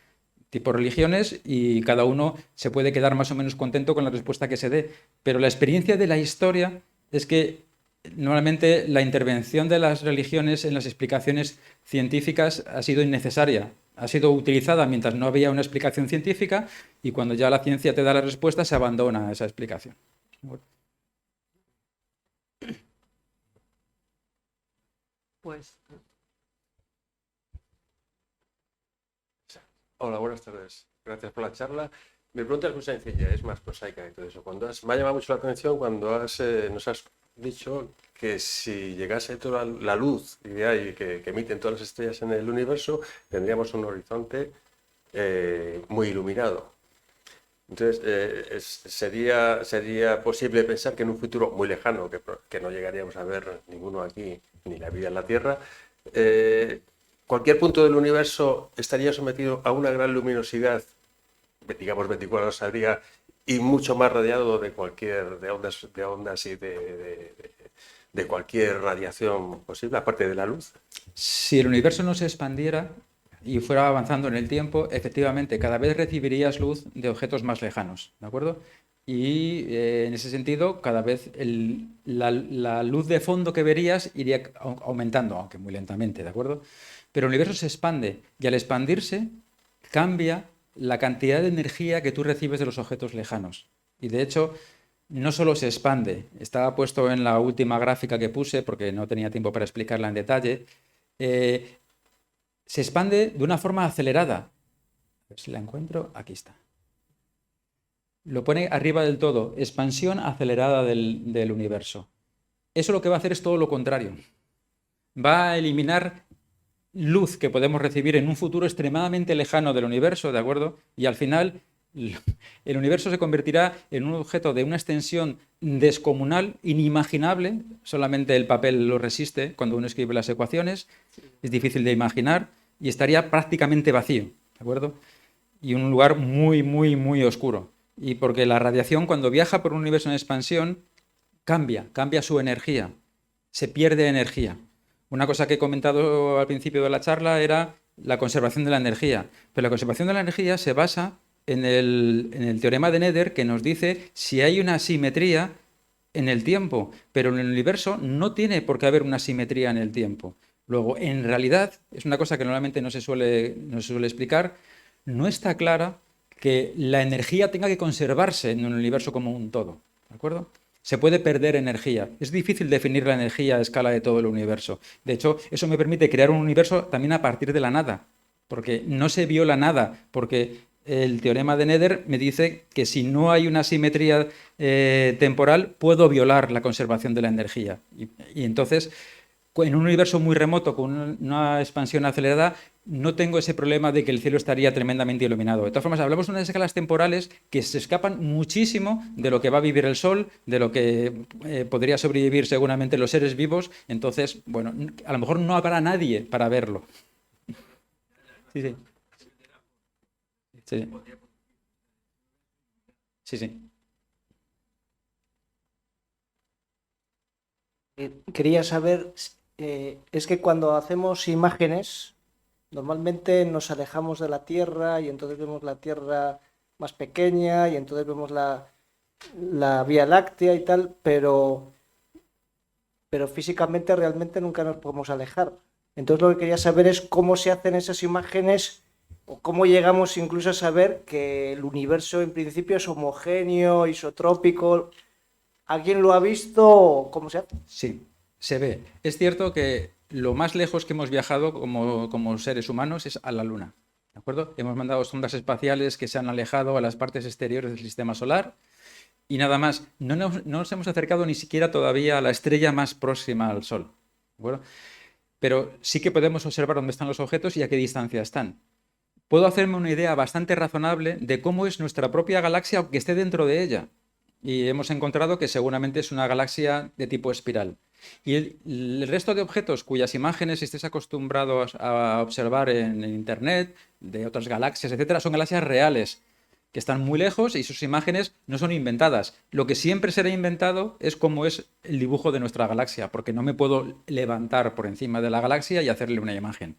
tipo religiones, y cada uno se puede quedar más o menos contento con la respuesta que se dé. Pero la experiencia de la historia es que normalmente la intervención de las religiones en las explicaciones científicas ha sido innecesaria. Ha sido utilizada mientras no había una explicación científica y cuando ya la ciencia te da la respuesta se abandona esa explicación. Pues Hola, buenas tardes. Gracias por la charla. Mi pregunta es muy sencilla, es más prosaica y todo eso. Me ha llamado mucho la atención cuando nos has dicho que si llegase toda la luz que emiten todas las estrellas en el universo, tendríamos un horizonte muy iluminado. Entonces, sería posible pensar que en un futuro muy lejano, que no llegaríamos a ver ninguno aquí, ni la vida en la Tierra, cualquier punto del universo estaría sometido a una gran luminosidad, digamos 24 horas al día, y mucho más radiado de ondas y de cualquier radiación posible, aparte de la luz. Si el universo no se expandiera, y fuera avanzando en el tiempo, efectivamente, cada vez recibirías luz de objetos más lejanos, ¿de acuerdo? Y en ese sentido, cada vez la luz de fondo que verías iría aumentando, aunque muy lentamente, ¿de acuerdo? Pero el universo se expande y al expandirse cambia la cantidad de energía que tú recibes de los objetos lejanos. Y de hecho, no solo se expande, estaba puesto en la última gráfica que puse, porque no tenía tiempo para explicarla en detalle, se expande de una forma acelerada. A ver si la encuentro, aquí está. Lo pone arriba del todo, expansión acelerada del universo. Eso lo que va a hacer es todo lo contrario. Va a eliminar luz que podemos recibir en un futuro extremadamente lejano del universo, ¿de acuerdo? Y al final el universo se convertirá en un objeto de una extensión descomunal, inimaginable, solamente el papel lo resiste cuando uno escribe las ecuaciones, es difícil de imaginar, y estaría prácticamente vacío, ¿de acuerdo? Y un lugar muy, muy, muy oscuro. Y porque la radiación, cuando viaja por un universo en expansión, cambia su energía, se pierde energía. Una cosa que he comentado al principio de la charla era la conservación de la energía. Pero la conservación de la energía se basa en el teorema de Nether, que nos dice si hay una simetría en el tiempo, pero en el universo no tiene por qué haber una simetría en el tiempo. Luego, en realidad, es una cosa que normalmente no se suele explicar, no está clara que la energía tenga que conservarse en un universo como un todo, ¿de acuerdo? Se puede perder energía. Es difícil definir la energía a escala de todo el universo. De hecho, eso me permite crear un universo también a partir de la nada, porque no se vio la nada, porque el teorema de Nether me dice que si no hay una simetría temporal, puedo violar la conservación de la energía. Y entonces, en un universo muy remoto, con una expansión acelerada, no tengo ese problema de que el cielo estaría tremendamente iluminado. De todas formas, hablamos de unas escalas temporales que se escapan muchísimo de lo que va a vivir el Sol, de lo que podría sobrevivir seguramente los seres vivos. Entonces, bueno, a lo mejor no habrá nadie para verlo. Sí, sí. Sí, sí, sí. Quería saber, es que cuando hacemos imágenes, normalmente nos alejamos de la Tierra y entonces vemos la Tierra más pequeña y entonces vemos la Vía Láctea y tal, pero físicamente realmente nunca nos podemos alejar. Entonces lo que quería saber es cómo se hacen esas imágenes o cómo llegamos incluso a saber que el universo en principio es homogéneo, isotrópico. ¿Alguien lo ha visto? ¿Cómo se hace? Sí, se ve. Es cierto que lo más lejos que hemos viajado como seres humanos es a la Luna, ¿de acuerdo? Hemos mandado sondas espaciales que se han alejado a las partes exteriores del sistema solar y nada más. No nos hemos acercado ni siquiera todavía a la estrella más próxima al Sol, ¿de acuerdo? Pero sí que podemos observar dónde están los objetos y a qué distancia están. Puedo hacerme una idea bastante razonable de cómo es nuestra propia galaxia, aunque esté dentro de ella. Y hemos encontrado que seguramente es una galaxia de tipo espiral. Y el resto de objetos cuyas imágenes estés acostumbrado a observar en Internet, de otras galaxias, etcétera, son galaxias reales, que están muy lejos y sus imágenes no son inventadas. Lo que siempre será inventado es cómo es el dibujo de nuestra galaxia, porque no me puedo levantar por encima de la galaxia y hacerle una imagen.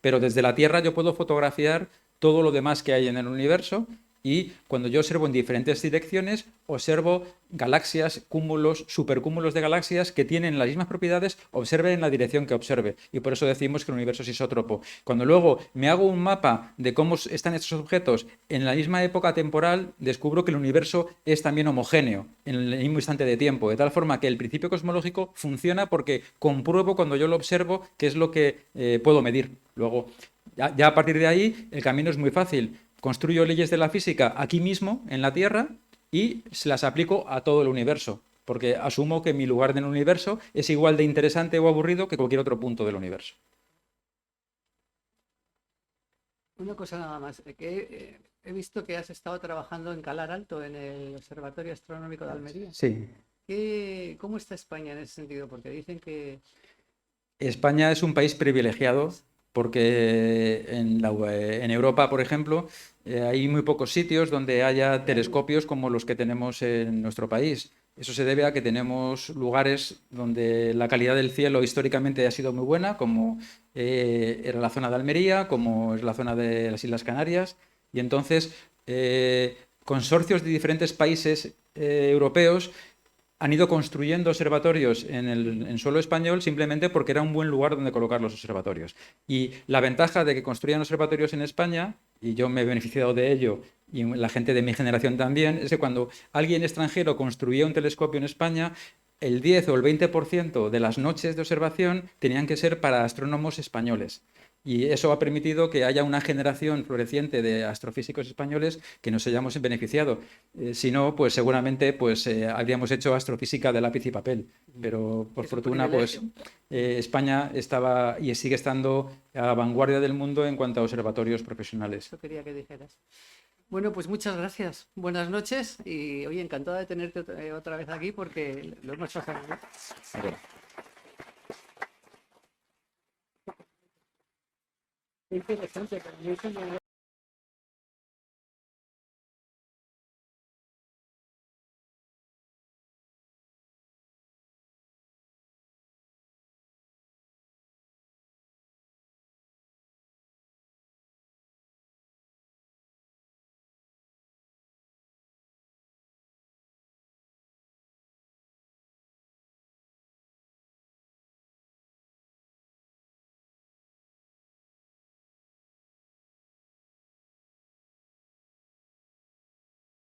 Pero desde la Tierra yo puedo fotografiar todo lo demás que hay en el universo. Y cuando yo observo en diferentes direcciones, observo galaxias, cúmulos, supercúmulos de galaxias que tienen las mismas propiedades, observe en la dirección que observe. Y por eso decimos que el universo es isótropo. Cuando luego me hago un mapa de cómo están estos objetos en la misma época temporal, descubro que el universo es también homogéneo en el mismo instante de tiempo. De tal forma que el principio cosmológico funciona porque compruebo cuando yo lo observo qué es lo que puedo medir. Luego, ya a partir de ahí, el camino es muy fácil. Construyo leyes de la física aquí mismo, en la Tierra, y se las aplico a todo el universo, porque asumo que mi lugar en el universo es igual de interesante o aburrido que cualquier otro punto del universo. Una cosa nada más, que he visto que has estado trabajando en Calar Alto, en el Observatorio Astronómico de Almería. Sí. ¿Cómo está España en ese sentido? Porque dicen que... España es un país privilegiado porque en Europa, por ejemplo, hay muy pocos sitios donde haya telescopios como los que tenemos en nuestro país. Eso se debe a que tenemos lugares donde la calidad del cielo históricamente ha sido muy buena, como era la zona de Almería, como es la zona de las Islas Canarias, y entonces consorcios de diferentes países europeos han ido construyendo observatorios en suelo español simplemente porque era un buen lugar donde colocar los observatorios. Y la ventaja de que construyan observatorios en España, y yo me he beneficiado de ello, y la gente de mi generación también, es que cuando alguien extranjero construía un telescopio en España, el 10 o el 20% de las noches de observación tenían que ser para astrónomos españoles. Y eso ha permitido que haya una generación floreciente de astrofísicos españoles que nos hayamos beneficiado. Si no, pues seguramente pues, habríamos hecho astrofísica de lápiz y papel. Pero por fortuna, pues España estaba y sigue estando a la vanguardia del mundo en cuanto a observatorios profesionales. Eso quería que dijeras. Bueno, pues muchas gracias. Buenas noches y oye, encantada de tenerte otra vez aquí porque lo hemos pasado bien. Bueno. Interesante, pero